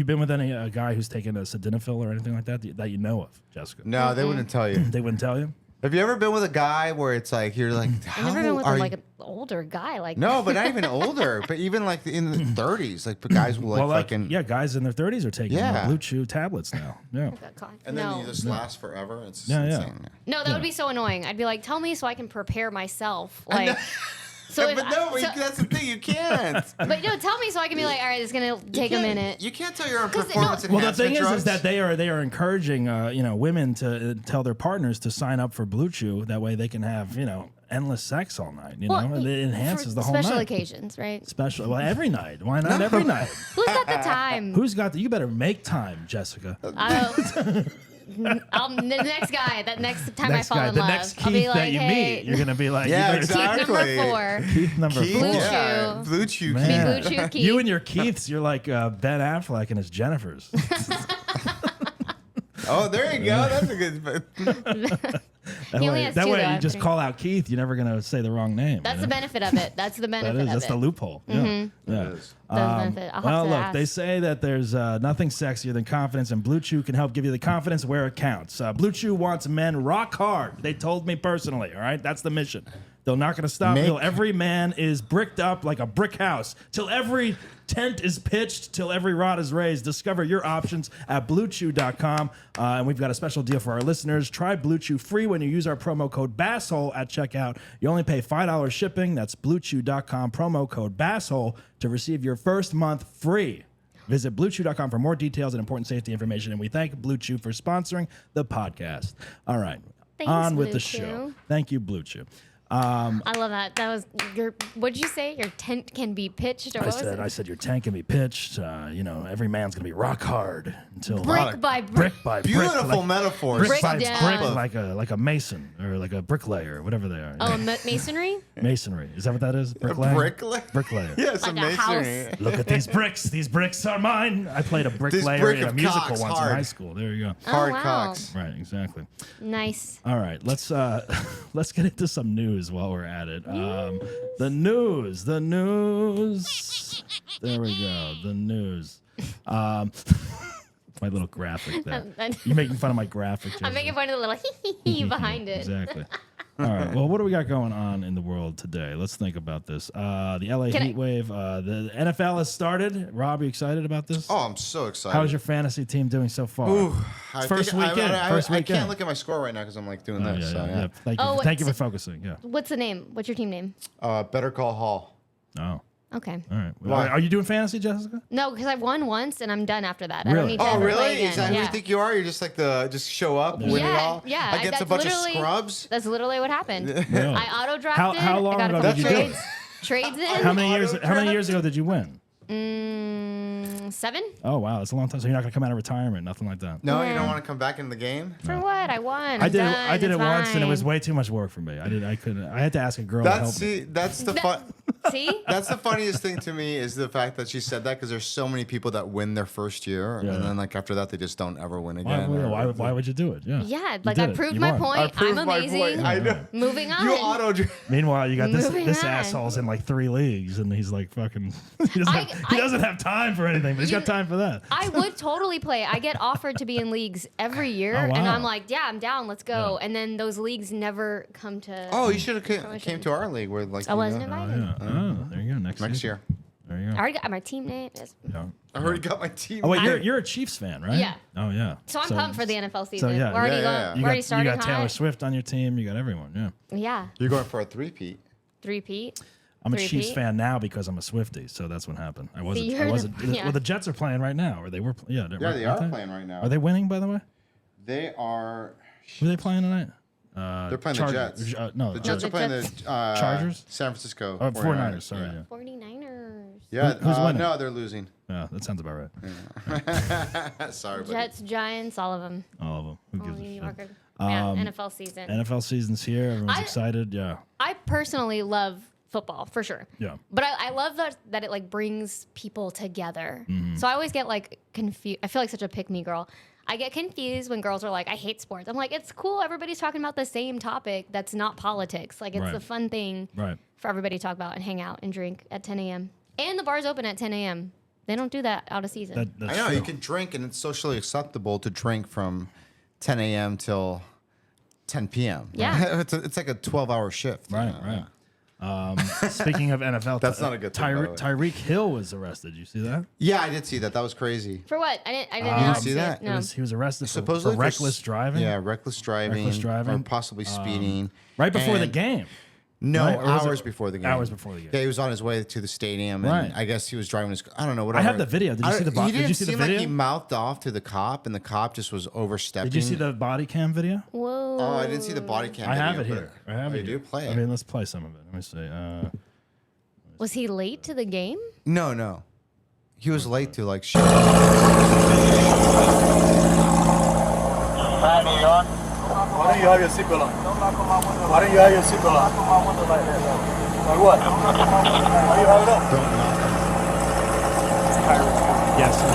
been with any guy who's taken a sildenafil or anything like that that you know of, Jessica? No, they wouldn't tell you. They wouldn't tell you? Have you ever been with a guy where it's like you're like, I've how never been with are like you? an older guy. Like No, but not even older. But even like in the 30s, like guys will like Well, like, fucking yeah, guys in their 30s are taking Yeah. BlueChew tablets now. Yeah. and then no. you just last forever. It's Yeah, yeah. insane. No, that would be so annoying. I'd be like, tell me so I can prepare myself. Like, so if but no, I, so, that's the thing. You can't. but no, tell me so I can be like, all right, it's gonna take a minute. You can't tell your own 'Cause performance no- Well, the enhancement thing drugs. is that they are encouraging you know, women to tell their partners to sign up for BlueChew. That way they can have, you know, endless sex all night. You know, and it enhances for the whole special night. occasions, right? Special, well, every night. Why not every night? Who's got the time? Who's got the? You better make time, Jessica. The next guy, that next time Next I fall guy, in the love, next I'll be Keith like, that you hey, meet, you're gonna be like, Yeah, you better exactly. number 4. Keith number Keith, 4. Blue yeah, Chew. Blue Chew. Man. Blue Chew Keith. You and your Keiths, you're like Ben Affleck and his Jennifers. Oh, there you go. That's a good. That He only way, has that 2 way though, you I just think. call out Keith. You're never gonna say the wrong name. That's you the know? benefit of it. That's the benefit That is. of That's it. the loophole. Yeah. Yeah. That's the benefit. I'll have Well, to look, ask. they say that there's nothing sexier than confidence, and BlueChew can help give you the confidence where it counts. BlueChew wants men rock hard. They told me personally. All right, that's the mission. They're not going to stop Make- till every man is bricked up like a brick house, till every tent is pitched, till every rod is raised. Discover your options at BlueChew.com. And we've got a special deal for our listeners. Try BlueChew free when you use our promo code BASSHOLE at checkout. You only pay $5 shipping. That's BlueChew.com, promo code BASSHOLE to receive your first month free. Visit BlueChew.com for more details and important safety information. And we thank BlueChew for sponsoring the podcast. All right, Thanks, on with the BlueChew. show. Thank you, BlueChew. I love that. That was your. What'd you say? Your tent can be pitched, or what was it? I said your tank can be pitched. You know, every man's gonna be rock hard until Brick by brick. by Beautiful brick, metaphors. brick Brick by down. brick, like a mason or like a bricklayer, whatever they are. Oh, masonry. Masonry. Is that what that is? Bricklayer? Bricklayer. Yes, Like a masonry. house. Look at these bricks. These bricks are mine. I played a bricklayer brick in a of musical cocks, once hard. in high school. There you go. Hard wow. cocks. Right, exactly. Nice. All right, let's get into some news while we're at it. The news. There we go. The news. My little graphic there. You're making fun of my graphic. I'm Jessica. making fun of the little hee behind it. Exactly. All right. Well, what do we got going on in the world today? Let's think about this. The LA heat wave. The NFL has started. Rob, are you excited about this? Oh, I'm so excited. How's your fantasy team doing so far? I First think weekend. I weekend. can't look at my score right now because I'm like doing Oh, this. yeah. Thank you. Oh, Thank you for what's- focusing. Yeah. What's the name? What's your team name? Better Call Hall. Oh. Okay. All right. Why? Are you doing fantasy, Jessica? No, because I've won once and I'm done after that. I Really? don't need to Oh, ever play really? again. Is that who yeah. you think you are? You're just like just show up, win it Yeah, all yeah. against a That's bunch of literally- scrubs? That's literally what happened. Really? I auto drafted. How long I got a ago couple did you do it? trades in. How many years ago did you win? 7? Oh wow, that's a long time. So you're not gonna come out of retirement, nothing like that. No, you Yeah. don't want to come back in the game. For what? I won. I I'm did. done. I did it It's once, and it fine. was way too much work for me. I couldn't. I had to ask a girl to help me. That's the fun. See? That's the funniest thing to me is the fact that she said that because there's so many people that win their first year Yeah. and then like after that they just don't ever win Why, again. why would you do it? Yeah. Yeah, You like did I it. proved You my won. point. I proved I'm my amazing. point. I know. Moving on. You auto. Meanwhile, you got Moving this on. asshole's in like 3 leagues, and he's like fucking. He I- doesn't have time for anything, but he's got time for that. I would totally play. I get offered to be in leagues every year, Oh, wow. and I'm like, yeah, I'm down. Let's go. And then those leagues never come to. Oh, you should have came to our league where like I wasn't you know, Oh invited. yeah. Oh, there you go. Next year. There you I go. already got my team name. Yeah. I already got my team. Oh wait, you're a Chiefs fan, right? Yeah. Oh yeah. So I'm pumped for the NFL season. yeah. We're already, Yeah, going, yeah. we're already you starting got Taylor hot. Swift on your team. You got everyone. Yeah. Yeah. You're going for a three-peat. Three-peat. I'm a Three Chiefs Pete? fan now because I'm a Swiftie, so that's what happened. I wasn't. you're I wasn't. yeah. Well, the Jets are playing right now, or they were. Yeah, Yeah, they are playing right now. Are they winning, by the way? They are. Who are they playing tonight? They're playing Chargers. the Jets. No, The Jets the are playing Jets. the Chargers? San Francisco. 49ers. Sorry, yeah. 49ers. Yeah, Who's winning? no, they're losing. Yeah, that sounds about right. Sorry, buddy. Jets, Giants, all of them. All of them. Who All gives New a shit? Yorker. Yeah, NFL season. NFL season's here. Everyone's I- excited. Yeah, I personally love football for sure. yeah. But I love that it like brings people together. Mm-hmm. So I always get like confused. I feel like such a pick me girl. I get confused when girls are like, I hate sports. I'm like, it's cool. Everybody's talking about the same topic. That's not politics. Like, it's Right. the fun thing Right. for everybody to talk about and hang out and drink at 10 a.m. And the bar's open at 10 a.m. They don't do that out of season. That's I know true. you can drink, and it's socially acceptable to drink from 10 a.m. till 10 p.m. Yeah. it's like a 12-hour shift. you Right, know? right. Speaking of NFL, That's not a good thing, by the way. Tyreek Hill was arrested. You see that? Yeah, I did see that. That was crazy. For what? I didn't didn't see that? No. He was arrested for Supposedly reckless driving. Yeah, reckless driving. Reckless driving. Or possibly speeding. Right before the And- game. No, Right? Or was hours it- before the game. Hours before the game. Yeah, he was on his way to the stadium, and Right. I guess he was driving his. I don't know. Whatever. I have the video. Did you see the He did you didn't see the seem video? like he mouthed off to the cop, and the cop just was overstepping. Did you see the body cam video? Whoa. Oh, I didn't see the body cam. I have video, it but- here. I have oh, it you here. do play it. I mean, let's play some of it. Let me see. Was he late to the game? No. He was late to like shit. Why don't you have your seatbelt on? Why don't you have your seatbelt on? Like what? Why do you have it up? Yeah, so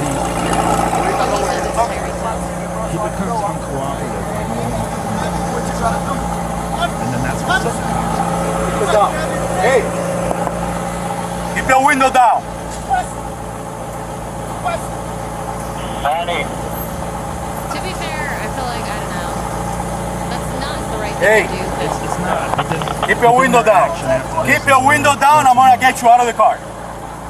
he becomes uncooperative. And then that's what's Keep it down. Hey! Keep your window down. Manny. To be fair, I feel like, I don't know. That's not the right Hey. thing to do. It's not. He didn't- Keep your he window didn't down. action after Keep this. your window down. I'm gonna get you out of the car.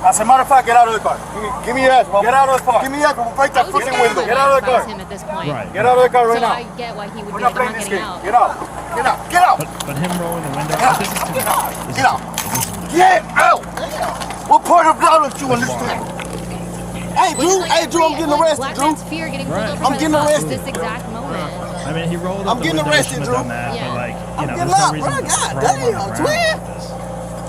As a matter of fact, get out of the car. Give me your ass, bro. Get out of the car. Give me your ass, bro. Break I that would fucking just window. Get out of the car. him at this point. Right. Get out of the car right So now. I get why he would We're be not like, playing I'm this getting game. out. Get out. Get out. Get out. But him rolling the window. Yeah. This is too much. Get out. Get out. What part of violence you understand? Hey, Which is Drew. like Hey, Drew. I'm every, getting like, arrested, Black Drew. man's fear getting pulled Right. over I'm by getting the cops arrested. This exact moment. I mean, he rolled up I'm the getting window. arrested, Shouldn't have done Drew. that, Yeah. but like, I'm there's getting no out, reason bro. to God throw him on the damn, ground twin. like this.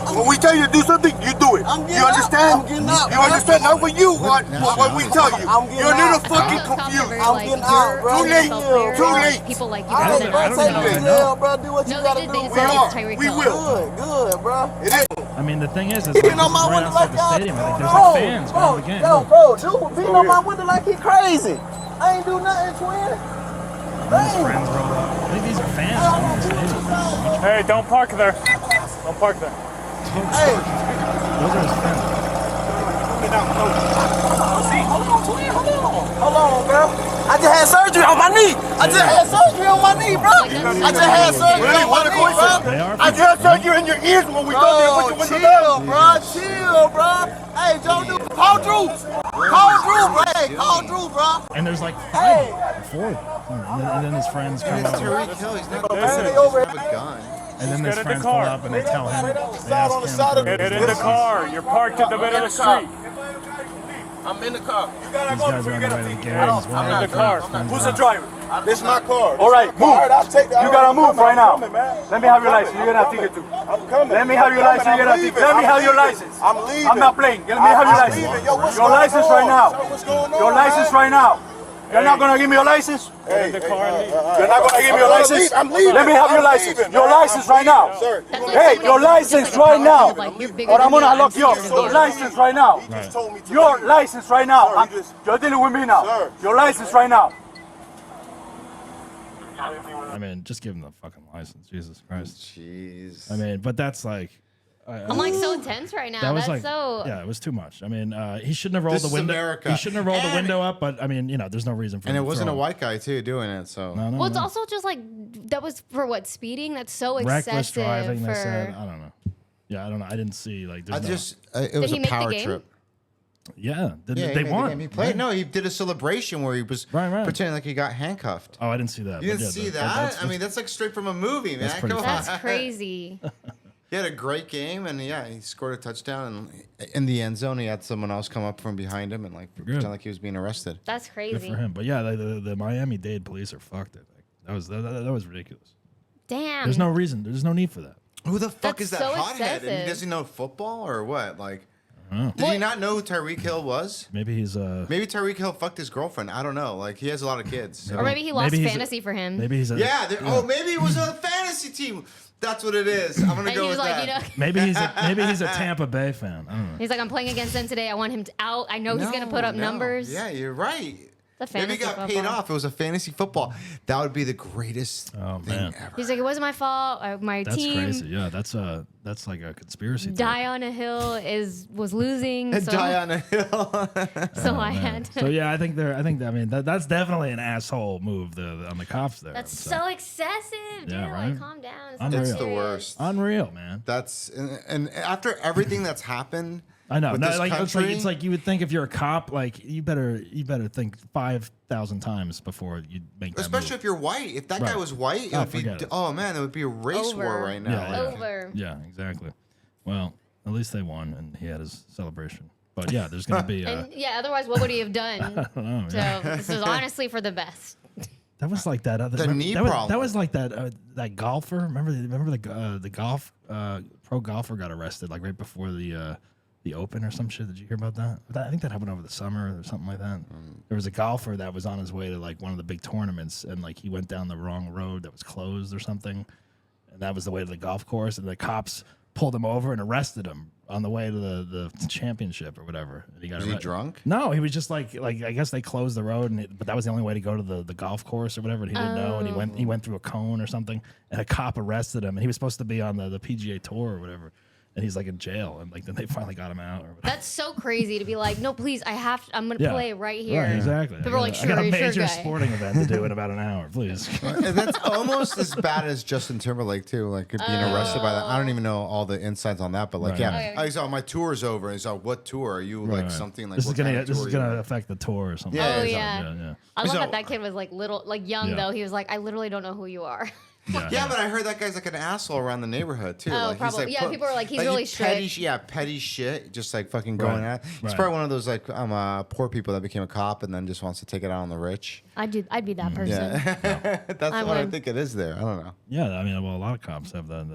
When we tell you to do something, you do it. I'm getting You understand? out. I'm getting out. You understand? Not what you want, but what we tell you. I'm getting You're a little out. fucking Those cops are confused. very, I'm like, getting you're out, bro. Too late. self-aware, Too like, late. People like you I guys don't that know. I are don't so- even know. Yeah, bro. Do what you No, gotta they do. did. They We said are. it's Tyreek We Hill. will. Good, bro. It is. I mean, the thing is like, Beating this on is my right window outside like the that. stadium. I think there's Bro, like fans bro, going to the game. yo, bro, dude, beating on my window like he crazy. I ain't do nothing, twin. His friends roll up. I think these are fans going to the stadium. Hey, don't park there. Don't park there. Hey. Those are his friends. Hold on, bro. I just had surgery on my knee. I just had surgery on my knee, bro. I just had surgery on my knee, bro. They are I just had surgery in your ears when we told you to put your window down. Chill, bro. Hey, don't do. Call Drew. Call Drew, bro. Hey, call Drew, bro. And there's like Hey. four. And then his friends come And it's over. Tyreek Hill. He's not Hey, doesn't over have a gun. And then his Get in the friends come car. up and they tell him. They Side on the ask side him of for it. his Get in the license. car. You're parked in the middle of the street. I'm in the car. These guys are on the way to the game as well. In the car. Who's the driver? This is my car. All right, move. I'll take that. You gotta move right now. I'm coming, man. Let me have your license. You're gonna have to ticket too. I'm coming. Let me have your license. You're gonna have to. Let me have your license. I'm leaving. I'm not playing. Let me have your I'm leaving. license. Yo, what's Your going license on? right now. What's going on, Your license man? right now. You're not gonna give me your license? Hey, You're hey, not gonna give me your license? I'm leaving. Let me have your I'm license. leaving, Your man. license I'm right now. leaving, sir. That's like Hey, somebody your who's just license like a right now. powerhouse, like, you're bigger Or I'm than gonna me, lock you up. scared. Your license right now. He just told me to. Your license right now. Sir, he just- You're dealing with me now. Sir. Your license right now. I mean, just give him the fucking license. Jesus Christ. Jeez. I mean, but that's like. I'm like so tense right now. That was That's like, so. yeah, it was too much. I mean, he shouldn't have rolled This the is window. America. He shouldn't have rolled the window up, but I mean, there's no reason for And him it to wasn't a throw white guy too doing it. So No, Well, it's no. also just like that was for what speeding. That's so Reckless excessive. driving. for... They said. I don't know. Yeah, I don't know. I didn't see like. I There's no, just it was he a make the power game? trip. Yeah, Yeah, he they made the won. game. He played. Right. No, he did a celebration where he was Right. pretending like he got handcuffed. Oh, I didn't see that. You but didn't yeah, see that? I mean, that's like straight from a movie, man. That's pretty Come funny. That's on. crazy. He had a great game, and he scored a touchdown. And in the end zone, he had someone else come up from behind him and pretend like he was being arrested. That's Good crazy. for him. But yeah, the Miami-Dade police are fucked. I think that was ridiculous. Damn. There's no reason. There's no need for that. Who the fuck That's is that so hothead? And excessive. does he know football or what? Like, know. did he not know who Tyreek Hill was? Maybe he's Maybe Tyreek Hill fucked his girlfriend. I don't know. Like, he has a lot of kids. So. Or maybe he lost Maybe he's fantasy for him. Maybe he's a Yeah. Oh, maybe it was a fantasy team. That's what it is. I'm gonna And go he was with like, that. you know, maybe he's a Tampa Bay fan. I don't know. he's like, I'm playing against him today. I want him out. I know he's gonna put up numbers. Yeah, you're right. The Maybe he fantasy got paid football. off. It was a fantasy football. That would be the greatest Oh, thing man. ever. He's like, it wasn't my fault. My That's team crazy. Yeah, that's like a conspiracy theory. Die on a Hill was losing. So, Die on a hill. so I had to. So yeah, I mean that's definitely an asshole move on the cops there. That's So- so excessive, dude. Yeah, right? Like, calm down. It's, Unreal. not It's the serious. worst. unreal, man. That's and after everything that's happened, I know. with No, this like, country, it's like you would think if you're a cop, like you better think 5,000 times before you make that especially move. if you're white. If that guy Right. was white, it Oh, would be. forget it. Oh man, it would be a race war Over. right now. Yeah, Like, Over. Yeah, exactly. Well, at least they won, and he had his celebration. But yeah, there's gonna be. And yeah, otherwise, what would he have done? I don't know. Yeah. So this is honestly for the best. That was like that other. The knee problem. That was like that golfer. Remember the golf pro golfer got arrested like right before the Open or some shit. Did you hear about that? I think that happened over the summer or something like that. There was a golfer that was on his way to like one of the big tournaments, and like he went down the wrong road that was closed or something, and that was the way to the golf course, and the cops pulled him over and arrested him on the way to the championship or whatever. And he got Was he arrested. drunk? No, he was just like I guess they closed the road, but that was the only way to go to the golf course or whatever. And he didn't know, and he went through a cone or something, and a cop arrested him, and he was supposed to be on the PGA Tour or whatever, and he's like in jail, and like then they finally got him out or whatever. That's so crazy to be like, no, please, I'm gonna Yeah. play right here. Right, exactly. People are like, I got a sure, major guy. sporting event to do in about an hour, please. And that's almost as bad as Justin Timberlake too, like being arrested by that. I don't even know all the insights on that, but like, Right. yeah, Okay. I saw my tour's over. And he's like, "What tour are you like? Right. Something like this is what kind gonna of this is tour are you gonna on?" affect the tour or something. Yeah, Oh it's yeah. yeah. I love So- that kid was like young Yeah. though. He was like, I literally don't know who you are. Yeah, but I heard that guy's like an asshole around the neighborhood too. Oh, like, probably. He's Yeah, like, people are like, he's really petty, strict. petty shit, just like fucking going Right, at. He's right. probably one of those like poor people that became a cop and then just wants to take it out on the rich. I'd be that person. Yeah, that's I what I would. think it is there. I don't know. Yeah, I mean, well, a lot of cops have that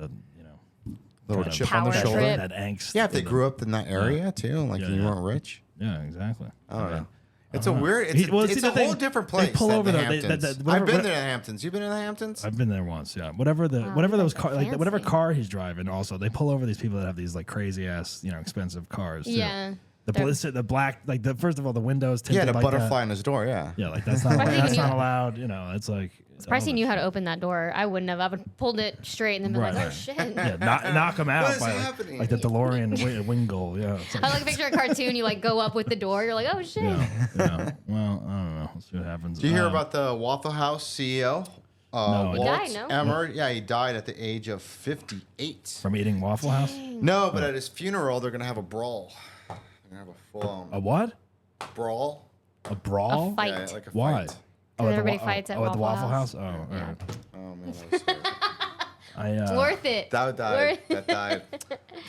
Little kind of chip on the Power shoulder. trip. that angst. Yeah, if they grew up in that area too, like Yeah, you yeah. weren't rich. Yeah, exactly. I don't know. It's I a don't know. weird. It's, Well, it's see, a the thing, whole different they place. pull than over the the- Hamptons. whatever- I've been to the Hamptons. You been to the Hamptons? I've been there once. Yeah, whatever those car, like whatever fancy. car he's driving. Also, they pull over these people that have these like crazy ass, expensive cars. Too. Yeah. The black, like first of all, the windows tinted Yeah, the like butterfly that. on his door. Yeah. Yeah, like that's not Surprised that's he not knew- allowed. It's like. Surprised he knew how to open that door. I wouldn't have. I would have pulled it straight and then been Right, like, oh right. shit. Yeah, knock him out What is by happening? like the DeLorean wing goal. Yeah. It's I like a picture of a cartoon. You like go up with the door. You're like, oh shit. yeah. Well, I don't know. We'll see what happens. Do you hear about the Waffle House CEO? No, I Walt didn't. died, no? Emmer. Yeah, he died at the age of 58. from eating Waffle House? No, but at his funeral, they're gonna have a brawl. They're gonna have a full-on A what? brawl. A brawl? A fight. Yeah, like a Why? fight. Oh, at the everybody wa- fights at the Waffle Waffle House. House? Oh, all Yeah. right. Oh man, that was terrible. It's worth it. That died. Worth- That died.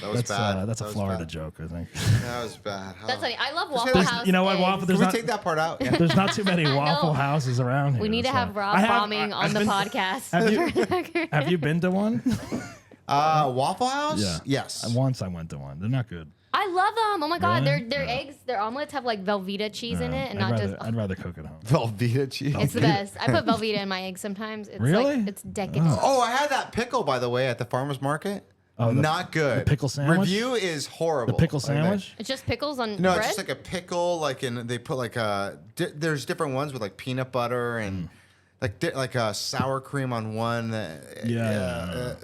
That was That's bad. that's a That was Florida bad. joke, I think. That was bad. That's Oh. funny. I love There's- Waffle House. You know what, eggs. Waffle? Can There's we not take that part out? Yeah. there's not too many Waffle Houses around here. We need to so- have Rob I have- bombing on I've the been- podcast. Have you been to one? Waffle House? Yeah. Yes. Once I went to one. They're not good. I love them. Oh my god, Really? their Yeah. eggs, their omelets have like Velveeta cheese in it, and I'd not rather, just. I'd rather cook at home. Velveeta cheese. It's the best. I put Velveeta in my eggs sometimes. It's Really? like it's decadent. Oh, I had that pickle, by the way, at the farmer's market. Oh, Not good. the pickle sandwich? Review is horrible. The pickle Like that. sandwich? It's just pickles on No, bread. it's just like a pickle, and they put like there's different ones with like peanut butter and like sour cream on one.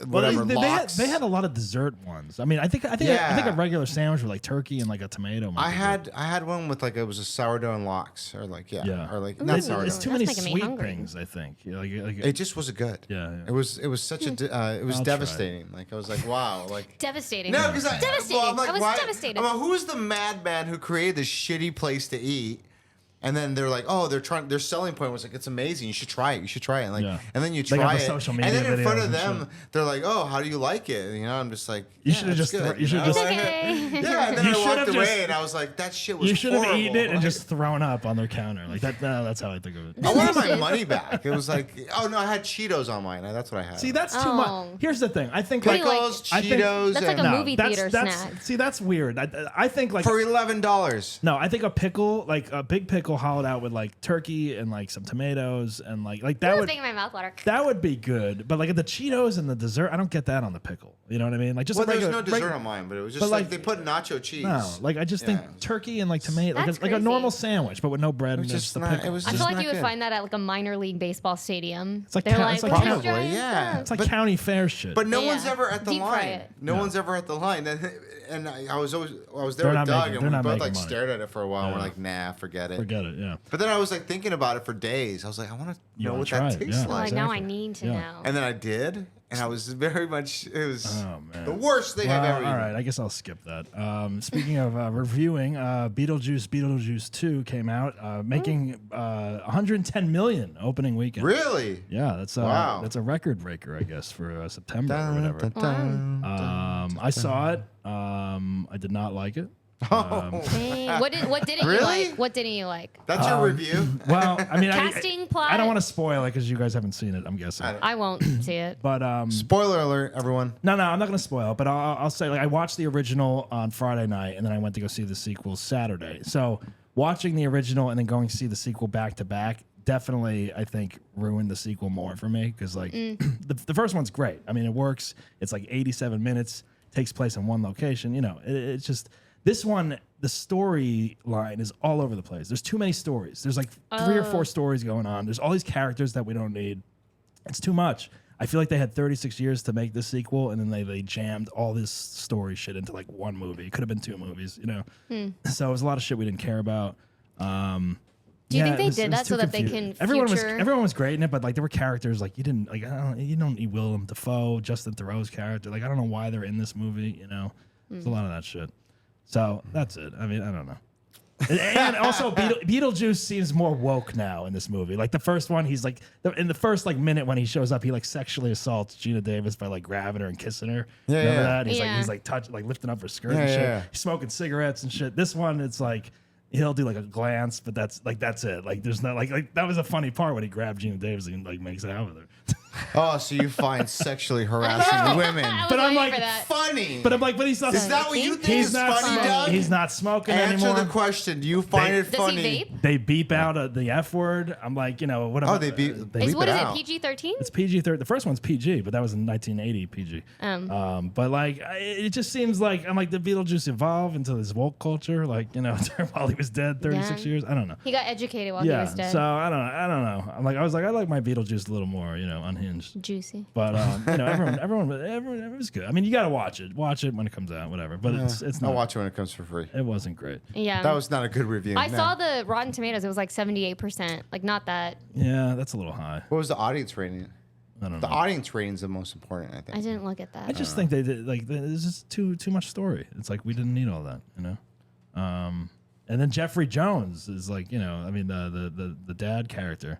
Whatever. They had a lot of dessert ones. I mean, I think Yeah. a regular sandwich with like turkey and like a tomato. might I be had one with like it was a sourdough and lox or like good. Yeah. or like Ooh. not It's, sourdough. it's too That's many making me sweet hungry. things. I think. Like It just wasn't good. Yeah, yeah. It was such a it was I'll try. devastating. Like I was like, wow, like devastating. no, because devastating. I'm like, I was why? devastated. I'm like, who's the madman who created this shitty place to eat? And then they're like, oh, their selling point was like, it's amazing. You should try it. You should try it. Like, Yeah. and then you They got try the it, social and media then in front videos of and them, they're like, oh, how do you like it? You know, I'm just like, You yeah, should have it's just good, you should know? just Okay. Yeah, and then You I should walked have away, just- and I was like, that shit was you should have horrible. eaten it and Like, just thrown up on their counter. Like that. No, that's how I think of it. I wanted my money back. It was like, oh no, I had Cheetos on mine. That's what I had. See, that's too Oh. much. Here's the thing. I think Pretty, like Pickles, I think- Cheetos, That's like and a movie theater snack. See, that's weird. I think like for $11. no, I think a pickle, like a big pickle hollowed out with like turkey and like some tomatoes and like I that was would making my mouth water. that would be good. But like the Cheetos and the dessert, I don't get that on the pickle. You know what I mean? Like just Well, a there's regular, no dessert on mine, but it was just but, like like, they put nacho cheese. No, like I just Yeah. think turkey and like tomato, like That's a normal crazy. sandwich, but with no bread It and was just just the not. pickle. It was I just feel like not you would good. find that at like a minor league baseball stadium. It's like They're ca- like, it's like "We're probably, just trying yeah. stuff." It's like But- county fair shit. But no Yeah. one's ever at the Deep fry line. it. No one's ever at the line. And I was there They're with not Doug, making- and they're we not both making like money. stared at it for a while. And we're Yeah. like, nah, forget it. Forget it. Yeah. But then I was like thinking about it for days. I was like, I want to You know wanna what try that it, tastes yeah. I'm like. like, now I Exactly. need to Yeah. know. And then I did, and I was very much. It was Oh, man. the worst thing I've Well, ever all eaten. right, I guess I'll skip that. Speaking of reviewing, Beetlejuice 2 came out, making 110 million opening weekend. Really? Yeah, that's Wow. that's a record breaker, I guess, for September or whatever. I saw it. I did not like it. Dang. What didn't Really? you like? What didn't you like? That's your review. Well, I mean, Casting plot? I don't want to spoil it because you guys haven't seen it. I'm guessing. I won't see it. But Spoiler alert, everyone. no, I'm not going to spoil it. But I'll say, like, I watched the original on Friday night, and then I went to go see the sequel Saturday. So watching the original and then going to see the sequel back to back definitely, I think, ruined the sequel more for me because, like, the first one's great. I mean, it works. It's like 87 minutes, takes place in one location. You know, it's just this one. The storyline is all over the place. There's too many stories. There's like 3 or 4 stories going on. There's all these characters that we don't need. It's too much. I feel like they had 36 years to make this sequel, and then they jammed all this story shit into like one movie. It could have been 2 movies, you know. So it was a lot of shit we didn't care about. Do you think they it was did that too so that they confusing. can Everyone was great in it, but like there were characters like you don't need Willem Dafoe, Justin Theroux's character. Like I don't know why they're in this movie. You know, there's a lot of that shit. So that's it. I mean, I don't know. And also, Beetlejuice seems more woke now in this movie. Like the first one, he's like in the first like minute when he shows up, he like sexually assaults Gina Davis by like grabbing her and kissing her. Yeah, Remember yeah. that? He's Yeah. like lifting up her skirt Yeah, and shit. yeah. He's smoking cigarettes and shit. This one, it's like he'll do like a glance, but that's it. Like there's not like that was a funny part when he grabbed Gina Davis and like makes out with her. Oh, so you find sexually harassing women But I'm waiting like, for that. funny? But I'm like, but he's not. Is that what you think He's is not. funny, Doug? He's not smoking Answer anymore. the question. Do you find it Does funny? he vape? They beep out the F word. I'm like, you know, what? Oh, they beep. They Is beep what it is out. it? PG-13? It's PG-13. The first one's PG, but that was in 1980 PG. But like, it just seems like I'm like the Beetlejuice evolved into this woke culture, like you know, while he was dead 36 Yeah. years. I don't know. He got educated while he Yeah, was dead. so I don't know. I was like, I like my Beetlejuice a little more, you know, unhinged. Juicy. But you know, everyone, it was good. I mean, you got to watch it. Watch it when it comes out, whatever. But it's I'll not. watch it when it comes for free. It wasn't great. Yeah. That was not a good review. I No. saw the Rotten Tomatoes. It was like 78%. Like not that. Yeah, that's a little high. What was the audience rating? I don't The know. audience rating is the most important, I think. I didn't look at that. I just think they did like there's just too much story. It's like we didn't need all that, you know. And then Jeffrey Jones is like, you know, I mean the dad character,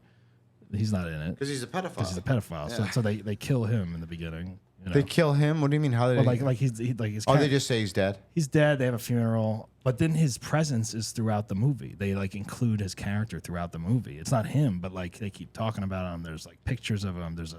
he's not in it Because he's a pedophile. because he's a pedophile. So they kill him in the beginning. You know? They kill him? What do you mean? How did Well, they? like his Oh, character- they just say he's dead? he's dead. They have a funeral, but then his presence is throughout the movie. They like include his character throughout the movie. It's not him, but like they keep talking about him. There's like pictures of him. There's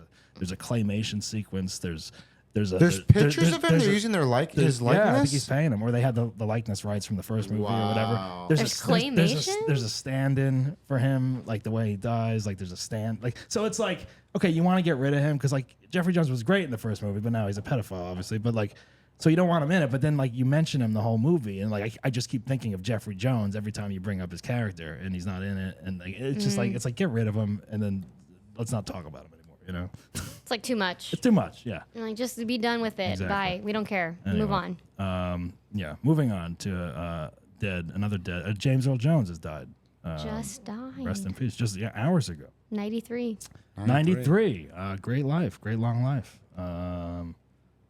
a claymation sequence. There's pictures of him? They're using their his likeness? Yeah, I think he's paying him, or they had the likeness rights from the first movie or whatever. Wow. There's There's claymation? there's a stand-in for him, like the way he dies. Like there's a stand, like so. It's like okay, you want to get rid of him because like Jeffrey Jones was great in the first movie, but now he's a pedophile, obviously. But like, so you don't want him in it. But then like you mention him the whole movie, and like I just keep thinking of Jeffrey Jones every time you bring up his character, and he's not in it, and like it's just like it's like get rid of him, and then let's not talk about him anymore. You know, It's like too much. it's too much. Yeah. And like just be done with it. Exactly. Bye. We don't care. Anyway. Move on. Yeah. Moving on to another dead. James Earl Jones has died. Just dying. Rest in peace. Just hours ago. 93. 93. Great life. Great long life.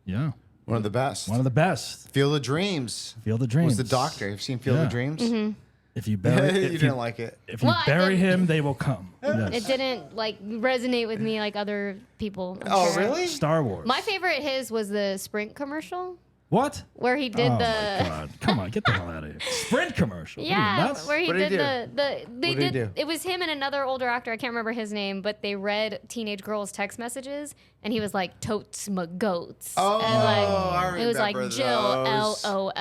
Yeah. One of the best. One of the best. Field of Dreams. Field of Dreams. Was the doctor. You've seen Field Yeah. of Dreams? If you bury, You didn't like it. if you Well, I bury didn't- him, they will come. It Yes. didn't like resonate with me like other people. I'm Oh, sure. really? Star Wars. My favorite his was the Sprint commercial What? where he did Oh the. my God! Come on, get the hell out of here. Sprint commercial. What are you, Yeah, nuts? where he What did did he they What did he do? it was him and another older actor, I can't remember his name, but they read teenage girls' text messages and he was like totes my goats. Oh, and like, I it was like remember Jill those. LOL.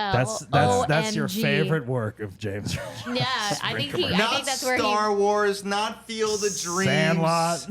That's your OMG. favorite work of James. Yeah, I think Not that's where Star Wars, not Field of Dreams. Sandlot.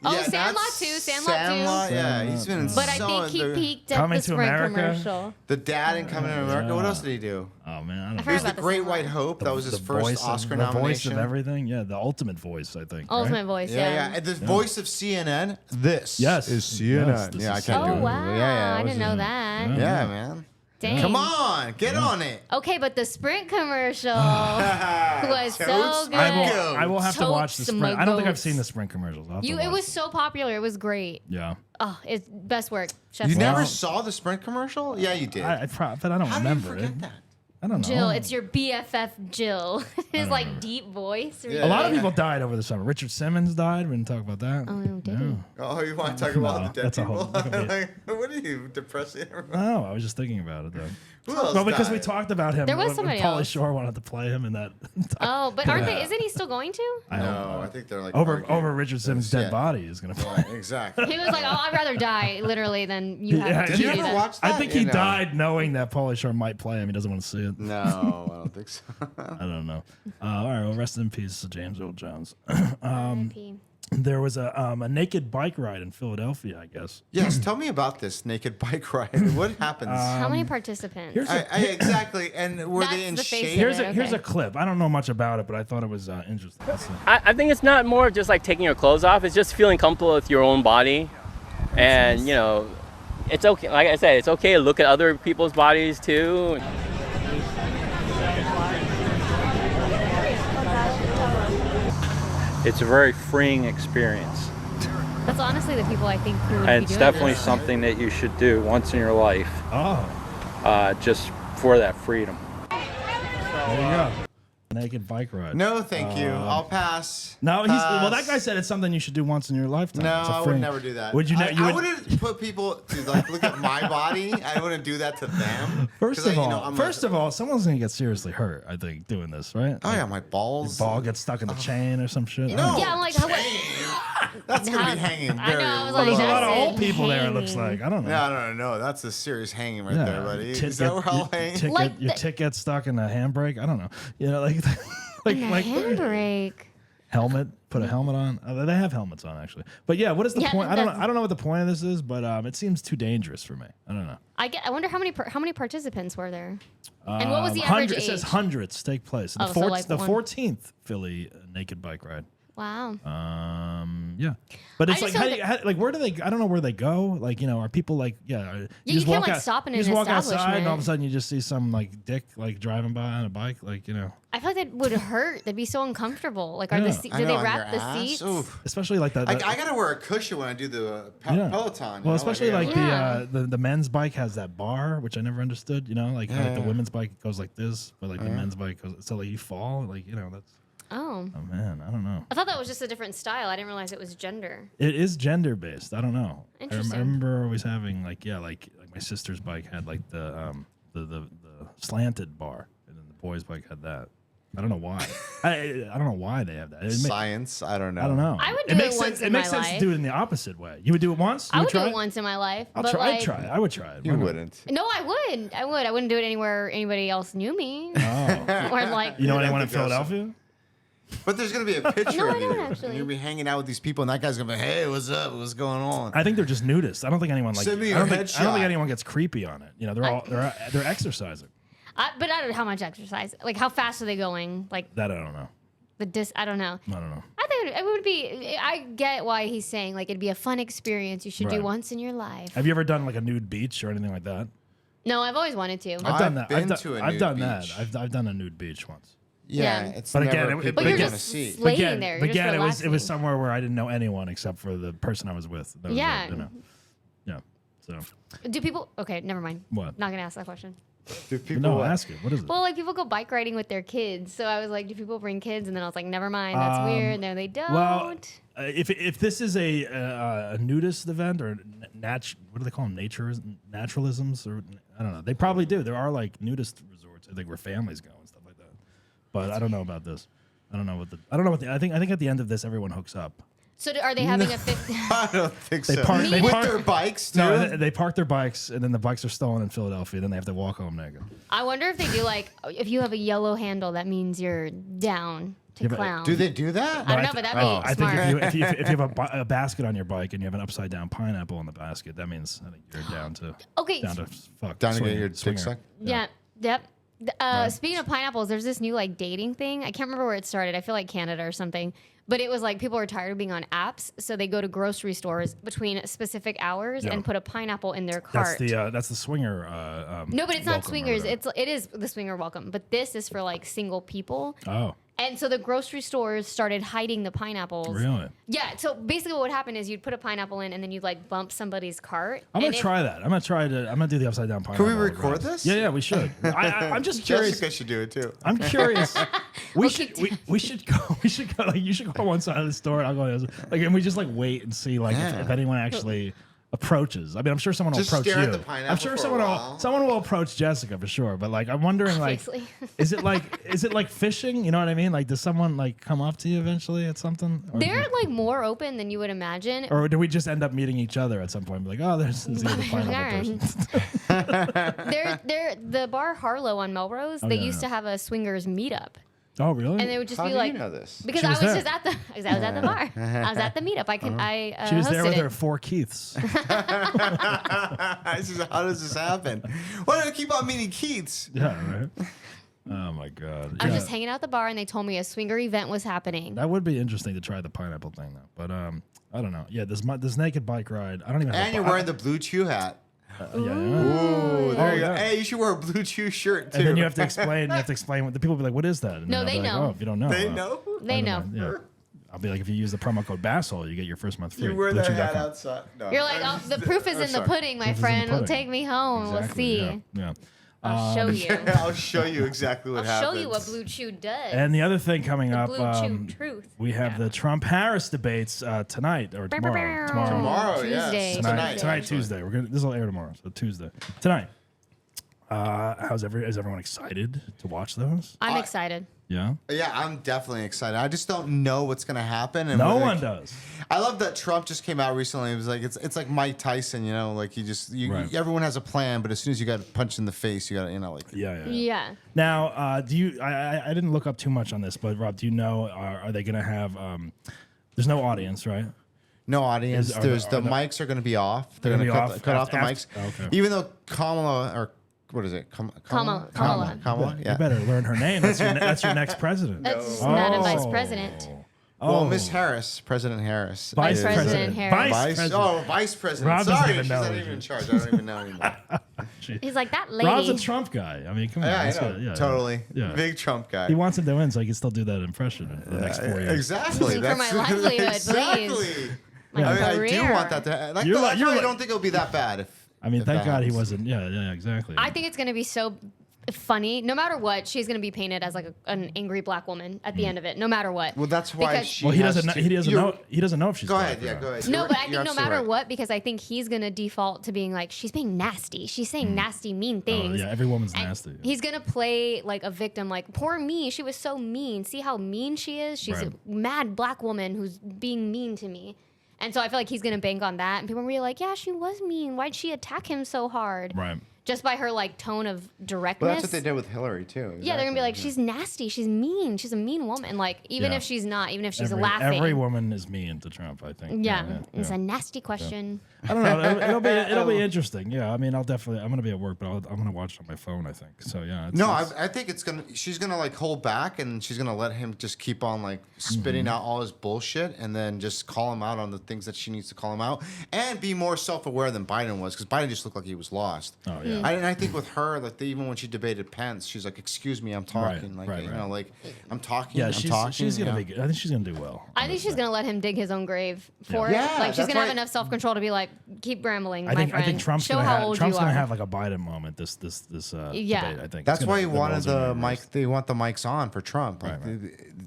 Oh, Yeah, Sandlot not too, Sandlot too. Yeah, he's been in But I so think he the, peaked at Coming the to Sprint America? commercial. the dad in Coming to America. What else did he do? Oh man, I don't I know. forgot He was the about the Great Sandlot. White Hope. That was his The first voice Oscar of, the voice nomination. of everything. Yeah, the ultimate voice, I think. Ultimate right? voice, Yeah, and the voice of CNN. This Yes. is CNN. Yes, this yeah, I is can't do Oh it. wow, Yeah, I it didn't was- know that. Yeah, man. Dang. Come on, get on it. Okay, but the Sprint commercial was so Totes good. I will have to watch the Totes Sprint. I don't think I've goats. seen the Sprint commercials. I'll have to It watch was them. so popular. It was great. Yeah. Oh, it's best work. Chef's You kiss. never saw the Sprint commercial? Yeah, you did. But I don't How do you remember it. forget that? I don't know. Jill, it's your BFF Jill. His like deep voice. Yeah. A lot of people died over the summer. Richard Simmons died. We didn't talk about that. Oh, did he? Oh, you want to talk about No, the dead that's a people? whole- okay. Like, what are you, depressing everyone? No, I was just thinking about it though. Who else Well, because we died? talked about him. There was when somebody Pauly else. Shore wanted to play him in that. Oh, but aren't they? Isn't he still going to? I don't No, know. I think they're like Over arguing. Richard Simmons' dead Yeah. body is gonna play. Right, exactly. He was like, "Oh, I'd rather die literally than you have Yeah, to Did do you ever that." watch that? I think he You know. died knowing that Pauly Shore might play him. He doesn't want to see it. No, I don't think so. I don't know. All right, well, rest in peace, James Earl Jones. R.I.P. There was a naked bike ride in Philadelphia, I guess. Yes, tell me about this naked bike ride. What happens? How many participants? Here's Exactly. And were That's they in the face shape? of Here's it, here's okay. a clip. I don't know much about it, but I thought it was interesting. I think it's not more of just like taking your clothes off. It's just feeling comfortable with your own body. And, you know, it's okay. Like I said, it's okay to look at other people's bodies too. It's a very freeing experience. That's honestly the people I think who would And be it's doing definitely this. something that you should do once in your life, Oh, just for that freedom. there you go. Naked bike ride. No, thank you. I'll pass. No, well, that Pass. guy said it's something you should do once in your lifetime. No, It's a I would freeing- never do that. Would you? I, You I would- wouldn't put people to like look at my body. I wouldn't do that to them. First 'Cause of I, all, you know, I'm first like, of all, someone's gonna get seriously hurt. I think doing this, right? oh yeah, my balls. Ball gets stuck in the chain or some shit. No, Yeah, I'm like, how- that's gonna be hanging I very. know, I was Well, like, there's a lot of that's old people there. It looks hanging. like I don't know. No. That's a serious hanging right Yeah, there, buddy. tit Is that get- where I'll your hang? tit Like get- your the- tit gets stuck in a handbrake. I don't know. You know, like And a handbrake. helmet. Put a helmet on. They have helmets on actually. But yeah, what is the Yeah, point? I don't know. that's- I don't know what the point of this is, but it seems too dangerous for me. I don't know. I wonder how many participants were there, and what was the average Hundred- age? It says hundreds take place. The, Oh, so like the one- 14th Philly naked bike ride. Wow. Yeah, but it's I like, just how know do you, how, like, where do they? I don't know where they go. Like, you know, are people like, you you just can't, walk like, out, stop in you an just walk outside, and all of a establishment. sudden you just see some like dick like driving by on a bike, like, you know, I feel like that would hurt. That'd be so uncomfortable. Like, are Yeah. the I do know, they on wrap your the ass? seats? Oof. especially like that. I gotta wear a cushion when I do the Yeah. Peloton. Well, especially like Yeah. the men's bike has that bar, which I never understood. You know, like, like the women's bike goes like this, but like the men's bike goes so like you fall, like, you know, that's Oh, oh man, I don't know. I thought that was just a different style. I didn't realize it was gender. It is gender based. I don't know. Interesting. I remember always having like like my sister's bike had like the slanted bar, and then the boys' bike had that. I don't know why. I don't know why they have that. Science. I don't know. I don't know. I would it do makes it sense. once It in makes my sense life. to do it in the opposite way. You would do it once. I would do try it once in my life. I'll but try. like, I'd try it. I would try it. You Why not? wouldn't. No, I would. I wouldn't do it anywhere anybody else knew me. Oh. Or like, You know You'd anyone in have to go Philadelphia? But there's gonna be a picture No, of I you. don't And actually. you'll be hanging out with these people, and that guy's gonna be, "Hey, what's up? What's going on?" I think they're just nudists. I don't think anyone like. Send me I don't your think, I don't think headshot. anyone gets creepy on it. You know, they're exercising. but I don't know how much exercise. Like, how fast are they going? Like That I don't know. I don't know. I don't know. I think it would be. I get why he's saying like it'd be a fun experience you should do Right. once in your life. Have you ever done like a nude beach or anything like that? No, I've always wanted to. I've done that. been I've to a I've nude done beach. that. I've done a nude beach once. Yeah, Yeah. it's But never again, people but you're again- gonna just see. laying again, there. You're just again, it was relaxing. somewhere where I didn't know anyone except for the person I was with. That was Yeah. it, you know. Yeah. So Do people? Okay, never mind. What? Not gonna ask that question. Do people No, ask it. What is it? Well, like people go bike riding with their kids. So I was like, do people bring kids? And then I was like, never mind. That's weird. No, they don't. Well, if this is a nudist event or what do they call them? Naturalisms or I don't know. They probably do. There are like nudist resorts I think where families go and stuff like that. But I don't know about this. I don't know what I think at the end of this everyone hooks up. So are they having a 50? I don't think They so. park- they With park- their bikes, too? No, they park their bikes and then the bikes are stolen in Philadelphia. Then they have to walk home naked. I wonder if they do like, if you have a yellow handle, that means you're down to Yeah, but clown. Do they do that? I don't know, but that'd be I smart. think if you have a basket on your bike and you have an upside down pineapple in the basket, that means I think you're down to Okay. down to fuck Down to swing- get your dick swinger. sucked? Yeah. Yep. Speaking of pineapples, there's this new like dating thing. I can't remember where it started. I feel like Canada or something. But it was like people are tired of being on apps, so they go to grocery stores between specific hours Yeah. and put a pineapple in their cart. That's the swinger. No, but it's not welcome or swingers. whatever. It is the swinger welcome, but this is for like single people. Oh, And so the grocery stores started hiding the pineapples. really? Yeah. So basically, what would happen is you'd put a pineapple in, and then you'd like bump somebody's cart. I'm gonna and try that. I'm gonna do the upside down pineapple. Can we on the record ground. this? Yeah, we should. I'm just curious. Jessica should do it, too. I'm curious. We should go. We should go. Like you should go on one side of the store. And I'll go on the other. Like, and we just like wait and see like if anyone actually approaches. I mean, I'm sure someone will Just approach stare you. at the pineapple I'm sure for a someone while. will approach Jessica for sure. But like, I'm wondering like, Obviously. is it like fishing? You know what I mean? Like, does someone like come up to you eventually at something? Or, They're like more open than you would imagine. or do we just end up meeting each other at some point? Be like, oh, there's the pineapple person. They're the bar Harlow on Melrose. They used to have a swingers meetup. Oh, really? And they would just How be do like, you know this? because She I was was there. just at the, I was at the bar. I was at the meetup. I She was there hosted with it. her 4 Keiths. How does this happen? Why do I keep on meeting Keiths? Yeah, right. Oh my god. I was Yeah. just hanging out at the bar, and they told me a swinger event was happening. That would be interesting to try the pineapple thing though. But I don't know. Yeah, this naked bike ride. I don't even. Have And you're wearing the BlueChew hat. Yeah. Ooh, there you go. yeah. Hey, you should wear a BlueChew shirt, too. And then you have to explain. You have to explain what the people will be like. What is that? And No, then I'll they be like, know. oh, if you don't know. They know? They know. Yeah. I'll be like, if you use the promo code BASSHOLE, you get your first month free. You wear that hat BlueChew.com. outside. No. You're like, oh, the proof is in the sorry. pudding, my Proof is in the friend. Will pudding. take me home. Exactly, We'll see. Yeah. I'll show you. I'll show you exactly what I'll show happens. you what Blue Chew does. And the other thing coming The up, Blue Chew truth. we have the Trump-Harris debates tonight or tomorrow. Tomorrow, yes. Tuesday. Tonight. Tonight, Tuesday. This will air tomorrow, so Tuesday. Tonight. Is everyone excited to watch those? I'm excited. Yeah. Yeah, I'm definitely excited. I just don't know what's going to happen. And No whether- one does. I love that Trump just came out recently. It was like it's like Mike Tyson, you know, like Right. everyone has a plan, but as soon as you got punched in the face, you got to, like Yeah. Yeah. Now, do you? I didn't look up too much on this, but Rob, do you know? Are they going to have? There's no audience, right? no audience. Are There's the- the mics are going to be off. They're They're going gonna to be cut off off the after- mics. okay. Even though Kamala or what is it? Kamala. Yeah. You better learn her name. That's your next president. That's Madam Vice President. Well, Miss Harris, President Harris. Vice is- President Harris. Vice Vice, President. oh, Vice President. Rob doesn't Sorry, even she's know not it. even in charge. I don't even know anymore. He's like, that lady. Rob's a Trump guy. I mean, come on. Yeah, I that's know. good. Yeah, Totally. Yeah. Big Trump guy. He wants him to win so he can still do that impression for the next 4 years. Exactly. For my livelihood, exactly. please. I My mean, I do career. want that to happen. Like, You're that's like- you're why I like- don't think it'll be that bad. I mean, if thank that God he happens. wasn't. Yeah, exactly. I think it's going to be so funny. No matter what, she's going to be painted as like an angry black woman at the end of it. No matter what. Well, that's why Because- she. Well, he has doesn't. to- He doesn't you're- know. He doesn't know if she's. Go black ahead. or Yeah, not. go ahead. No, You're- but I you're think no absolutely matter right. what, because I think he's gonna default to being like, she's being nasty. She's saying nasty, mean Oh, things. yeah, every woman's And nasty. He's gonna play like a victim, like poor me. She was so mean. See how mean she is. She's Right. a mad black woman who's being mean to me. And so I feel like he's gonna bank on that, and people will be like, yeah, she was mean. Why'd she attack him so hard? Right. Just by her like tone of directness. Well, that's what they did with Hillary too. Yeah, they're gonna be like, Exactly. she's nasty, she's mean, she's a mean woman. Like even Yeah. if she's not, even if she's Every, laughing. every woman is mean to Trump. I think. yeah, it's yeah. a nasty question. I don't know. It'll be interesting. Yeah, I mean, I'm gonna be at work, but I'm gonna watch it on my phone. I think so. Yeah. No, I think she's gonna like hold back and she's gonna let him just keep on like spitting Mm-hmm. out all his bullshit and then just call him out on the things that she needs to call him out and be more self-aware than Biden was because Biden just looked like he was lost. Oh yeah. And I think with her, like even when she debated Pence, she's like, "Excuse me, I'm talking." Like I'm talking. Yeah, I'm talking. she's gonna be good. I think she's gonna do well. I think she's gonna let him dig his own grave for Yeah. it. Like she's that's gonna have why- enough self control to be like, keep rambling, I think my friend. Trump's Show gonna how have, old Trump's you gonna are. have like a Biden moment. This Yeah. debate. I think That's It's why he gonna- wanted roles are the gonna be mic. They want the mics on for Trump. Like, Right.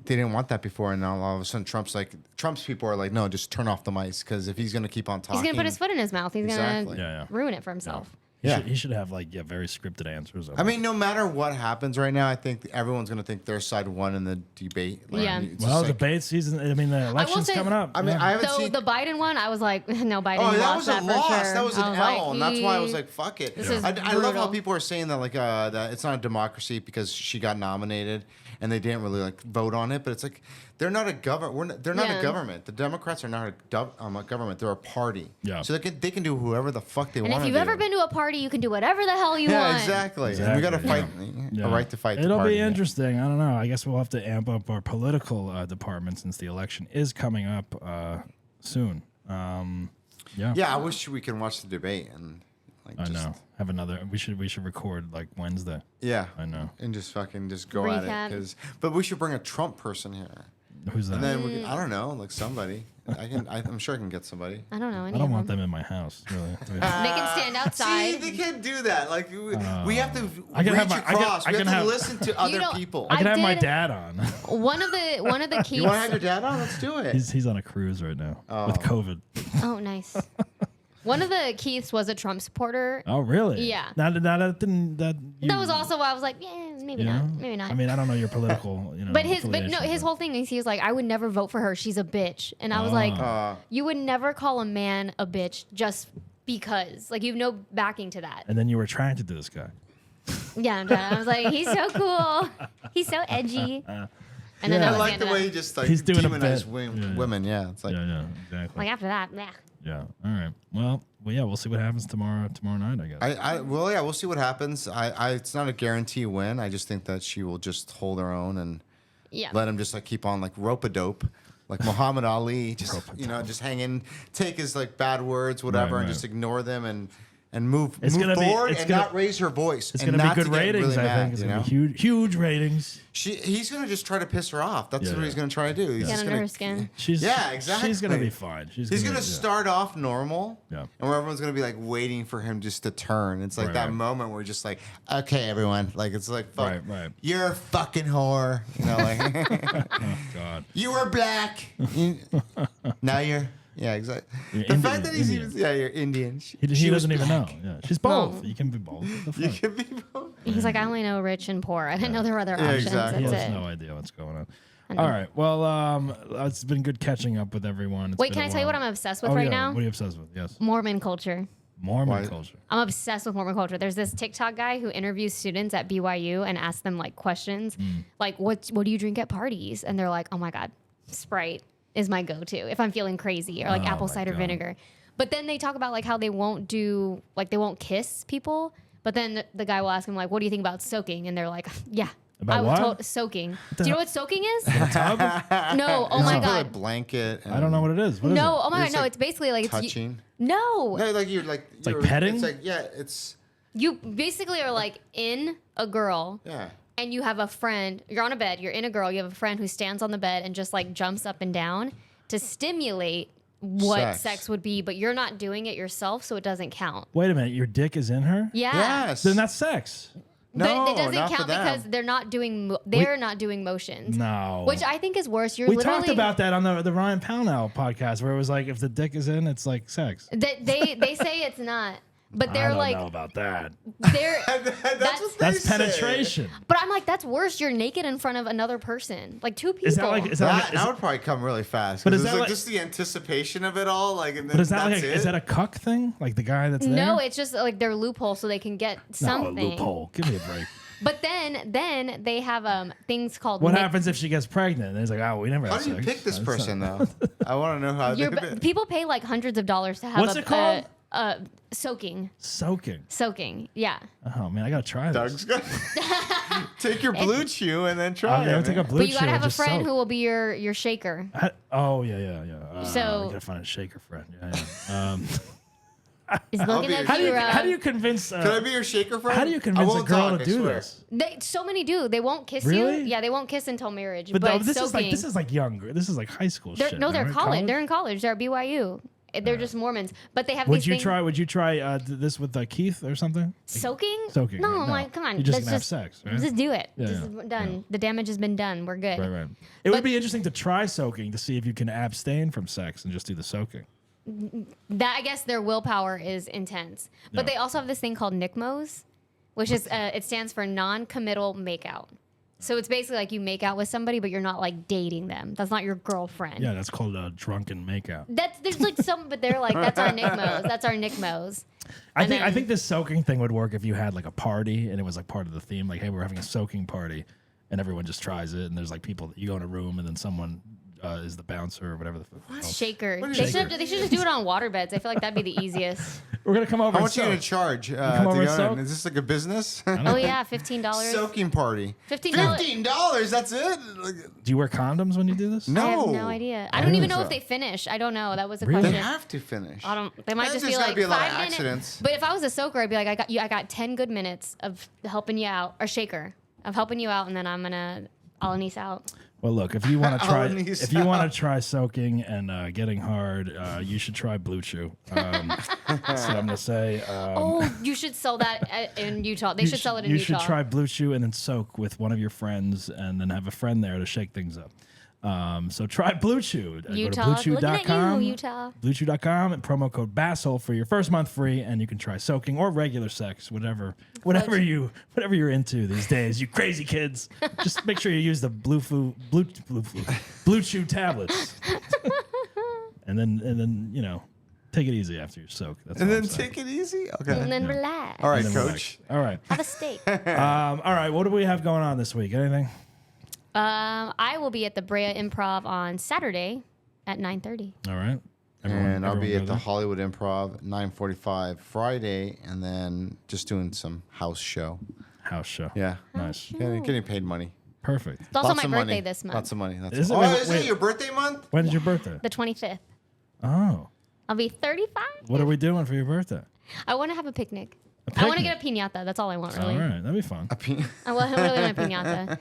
They didn't want that before, and now all of a sudden Trump's people are like, no, just turn off the mics because if he's gonna keep on talking, He's gonna put his foot in his mouth. He's Exactly. gonna ruin it for himself. He should have like very scripted answers. I mean, no matter what happens right now, I think everyone's gonna think their side won in the debate. Like, Yeah. it's well, just like- debate season. I mean, the election's say- coming up. I mean, I haven't So seen. the Biden one, I was like, no, Biden. Oh, that lost was a that loss. For sure. That was I an was L, and that's why I was "Ee." like, "Fuck it." This is I love how brutal. people are saying that that it's not a democracy because she got nominated and they didn't really like vote on it. But it's like they're not a government. They're not Yeah. a government. The Democrats are not a government. They're a party. Yeah. So they can do whoever the fuck they And want if to you've do. ever been to a party, you can do whatever the hell you Yeah, want. exactly. And we got to fight Yeah. a right to fight. the It'll party. be interesting. I don't know. I guess we'll have to amp up our political department since the election is coming up soon. Yeah. Yeah, I wish we could watch the debate and like I just know. Have another. We should record like Wednesday. yeah. I know. And just go at Recap. it but we should bring a Trump person here. Who's that? And then we can, I don't know, like somebody. I'm sure I can get somebody. I don't know. I don't want them in my house. Really. They can stand outside. See, they can't do that. Like we have to I can reach have my- I can- across. I We can have to have- listen to other don't- people. I can have my did- dad on. One of the keys. You want to have your dad on? Let's do it. he's on a cruise right now with COVID. Oh, nice. One of the Keiths was a Trump supporter. Oh, really? Yeah. That didn't that. That was also why I was like, yeah, maybe you know? not, maybe not. I mean, I don't know your political. but his affiliation, whole thing is he was like, I would never vote for her. She's a bitch. And I was like, you would never call a man a bitch just because. Like you have no backing to that. And then you were attracted to this guy. Yeah, I was like, he's so cool. He's so edgy. And then Yeah. I I was like the gonna- way he just like He's doing a demonize bit. women. Yeah, it's like Yeah, exactly. like after that, yeah. Yeah. All right. Well, yeah. We'll see what happens tomorrow night. I guess. well, yeah, we'll see what happens. It's not a guarantee win. I just think that she will just hold her own and Yeah. let him just like keep on like rope-a-dope. Like Muhammad Ali, just just hang in, take his like bad words, whatever, Right, and right. just ignore them and move It's gonna be- forward it's and gonna- not raise her voice. It's and going to not be good to get ratings. really I mad, think it's you going know? to be huge ratings. He's gonna just try to piss her off. That's Yeah, what he's yeah. gonna try to do. He's Get just under gonna, her skin. Yeah, exactly. She's going to be fine. He's gonna gonna start off normal, Yeah. and where everyone's gonna be like waiting for him just to turn. It's like Right, that right. moment where you're just like, okay, everyone, like it's like, fuck, Right. you're a fucking whore, you know, like Oh God. you were black, now you're. Yeah, exactly. You're the fact Indian, that he's Indian. even, you're Indian. He She was doesn't even know. black. Yeah. She's both. You can be both. What the You fuck? can be both. He's like, I only know rich and poor. I didn't know there were other options. exactly. He That's has it. no idea what's going on. All right. Well, it's been good catching up with everyone. It's Wait, been can a I tell you what while. I'm obsessed with Oh, right yeah. now? What are you obsessed with? Yes. Mormon culture. Mormon Why? culture. I'm obsessed with Mormon culture. There's this TikTok guy who interviews students at BYU and asks them like questions, like what do you drink at parties? And they're like, oh my God, Sprite is my go-to if I'm feeling crazy, or like apple my cider God. vinegar. But then they talk about like how they won't kiss people. But then the guy will ask him like, what do you think about soaking? And they're like, yeah. About what? Soaking. Do you know what soaking is? Tub? No. Oh It's my like a God. blanket. I don't know what it is. What is No. it? Oh my God. It's No. like It's basically like touching. No. No, like you're like like petting? It's like it's You basically are like in a girl. yeah. And you have a friend, you're on a bed, you're in a girl, you have a friend who stands on the bed and just like jumps up and down to stimulate what sex would be, but you're not doing it yourself, so it doesn't count. Wait a minute. Your dick is in her? Yeah. Yes. Then that's sex. No, But it doesn't not for count them. because they're not doing not doing motions. No. Which I think is worse. You're we literally talked about that on the Ryan Pownell podcast, where it was like, if the dick is in, it's like sex. they say it's not. But I they're don't like know about that. they're That's what they That's say. penetration. but I'm like, that's worse. You're naked in front of another person. Like two people. Is that like? Is that? That, Like, is that it- would probably come really fast. But But is it's that like like- just the anticipation of it all, like, and then but is that that's like? it? Is that a cuck thing? Like the guy that's there? No, it's just like their loophole so they can get No, a something. loophole. Give me a break. But then they have things called What happens if she gets pregnant? And it's like, oh, we never How had do you sex. pick this That's person not- though? I want to know how. People pay like hundreds of dollars to have What's it called? Soaking. Soaking. Yeah. Oh man, I gotta try Doug's this. gonna take your BlueChew and then try I'm it. gonna take a man. blue But you gotta chew have and a just friend soak. who will be your shaker. Oh yeah. So- I gotta find a shaker friend. Yeah. is looking be at your you. How do you convince? Can I be your shaker friend? How do you I convince a won't girl talk, to I do swear. this? So many do. They won't kiss Really? you. Yeah, they won't kiss until marriage. But But, no, this soaking, is like younger. This is like high school they're, shit. no, right? they're college. They're in college. They're at BYU. They're just Mormons. But they have Would these you things. try? Would you try this with Keith or something? Soaking? Soaking, No, right? I'm No. like, come on. You're just let's gonna have sex, right? Just do it. Yeah, Just yeah, done. yeah. The damage has been done. We're good. Right. It would be interesting to try soaking to see if you can abstain from sex and just do the soaking. That I guess their willpower is intense. But Yeah. they also have this thing called NCMOs, which is it stands for non-committal makeout. So it's basically like you make out with somebody, but you're not like dating them. That's not your girlfriend. Yeah, that's called a drunken makeout. There's like some, but they're like that's our NCMOs. That's our NCMOs. I And think then- this soaking thing would work if you had like a party and it was like part of the theme. Like, hey, we're having a soaking party, and everyone just tries it. And there's like people that you go in a room, and then someone is the bouncer or whatever the fuck. Shaker. What is They shaker? should just do it on waterbeds. I feel like that'd be the easiest. We're gonna come over. How and much are you soak. going to charge? come over to and go soak? in? Is this like a business? Oh yeah, $15. Soaking party. $15. $15. That's it. Like, Do you wear condoms when you do this? no. I have no idea. I don't even know if they finish. I don't know. That was a Really? They question. have to finish. I don't. They might There's just be gotta like be a lot 5 of minutes. accidents. But if I was a soaker, I'd be like, I got 10 good minutes of helping you out, or shaker of helping you out, and then I'll anise out. Well, look, if you want to try, I'll knees if you want to try soaking and getting hard, you should try BlueChew. That's what I'm gonna say. Oh, you should sell that in Utah. They should sell it in you Utah. should try BlueChew and then soak with one of your friends, and then have a friend there to shake things up. So try BlueChew. Utah. Go to Looking at BlueChew.com. you, Utah. BlueChew.com and promo code BASSHOLE for your first month free, and you can try soaking or regular sex, whatever you're into these days. You crazy kids, just make sure you use the BlueChew tablets, and then take it easy after you soak. That's And all then I'm saying. take it easy? Okay. And then relax. All right, And then coach. relax. All right. Have a steak. All right. What do we have going on this week? Anything? I will be at the Brea Improv on Saturday at 9:30. All right. And I'll be go at the there? Hollywood Improv 9:45 Friday, and then just doing some house show. House show. Yeah. Nice. Getting paid money. Perfect. It's also Lots my of birthday money. this month. Lots of money. That's Is it? oh, Wait, is wait. it your birthday month? When's your birthday? The 25th. Oh. I'll be 35. What are we doing for your birthday? I want to have a picnic. A I want to picnic? get a piñata. That's all I want, All really. right. That'd be fun. A pe- I really want a piñata.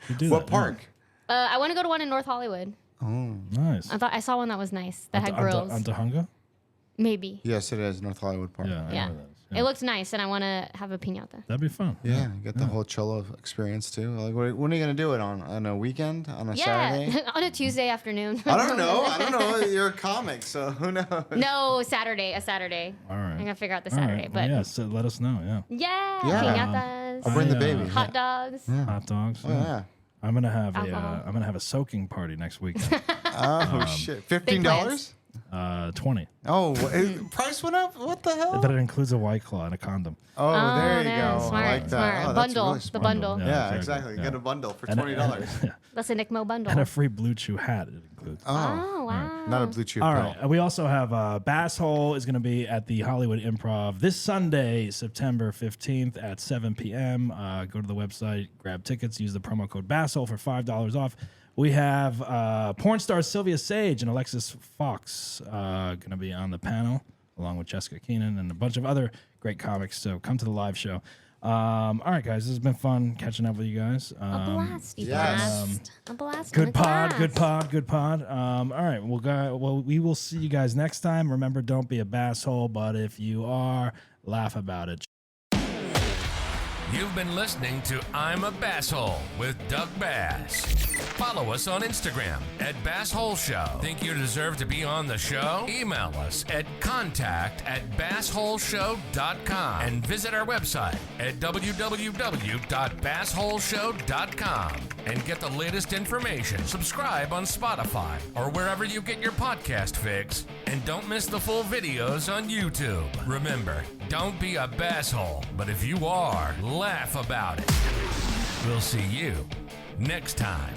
You do what that, park? I want to go to one in North Hollywood. Yeah. Nice. I saw one that was nice that had grills. On Tahunga? Maybe. Yes, it is North Hollywood Park. Yeah. I Yeah. know that is. It looks nice, and I want to have a piñata. That'd be fun. Yeah, you get the whole cholo experience too. Like, when are you gonna do it on a weekend? On a Saturday? Yeah, on a Tuesday afternoon. I don't know. You're a comic, so who knows? No, Saturday. A Saturday. All right. I'm gonna figure out the All Saturday, right. but Well, yeah, so let us know. Yeah. yeah, Yeah. piñatas, I'll bring the I, baby. hot dogs. Hot dogs. Oh, yeah. I'm gonna have Alcohol. a soaking party next weekend. Oh shit! $15? plans. 20. Oh, price went up. What the hell? But it includes a White Claw and a condom. Oh, there you no, go. Smart, I like that. smart. Oh, that's Bundle, really the smart. bundle. Yeah, exactly. You get a bundle for $20. That's a Nicmo bundle. And a free BlueChew hat it includes. Oh wow. Not a BlueChew All pill. right. We also have Bass Hole is going to be at the Hollywood Improv this Sunday, September 15th at 7 p.m. Go to the website, grab tickets, use the promo code BASSHOLE for $5 off. We have porn stars Sylvia Sage and Alexis Fox going to be on the panel, along with Jessica Keenan and a bunch of other great comics. So come to the live show. All right, guys, this has been fun catching up with you guys. A blast, you yes. blast. A blast. Good and a pod, good blast. pod, good pod. All right, we will see you guys next time. Remember, don't be a basshole, but if you are, laugh about it. You've been listening to I'm a Basshole with Doug Bass. Follow us on Instagram at Basshole Show. Think you deserve to be on the show? Email us at contact@bassholeshow.com and visit our website at www.bassholeshow.com and get the latest information. Subscribe on Spotify or wherever you get your podcast fix. And don't miss the full videos on YouTube. Remember, don't be a basshole, but if you are, laugh about it. We'll see you next time.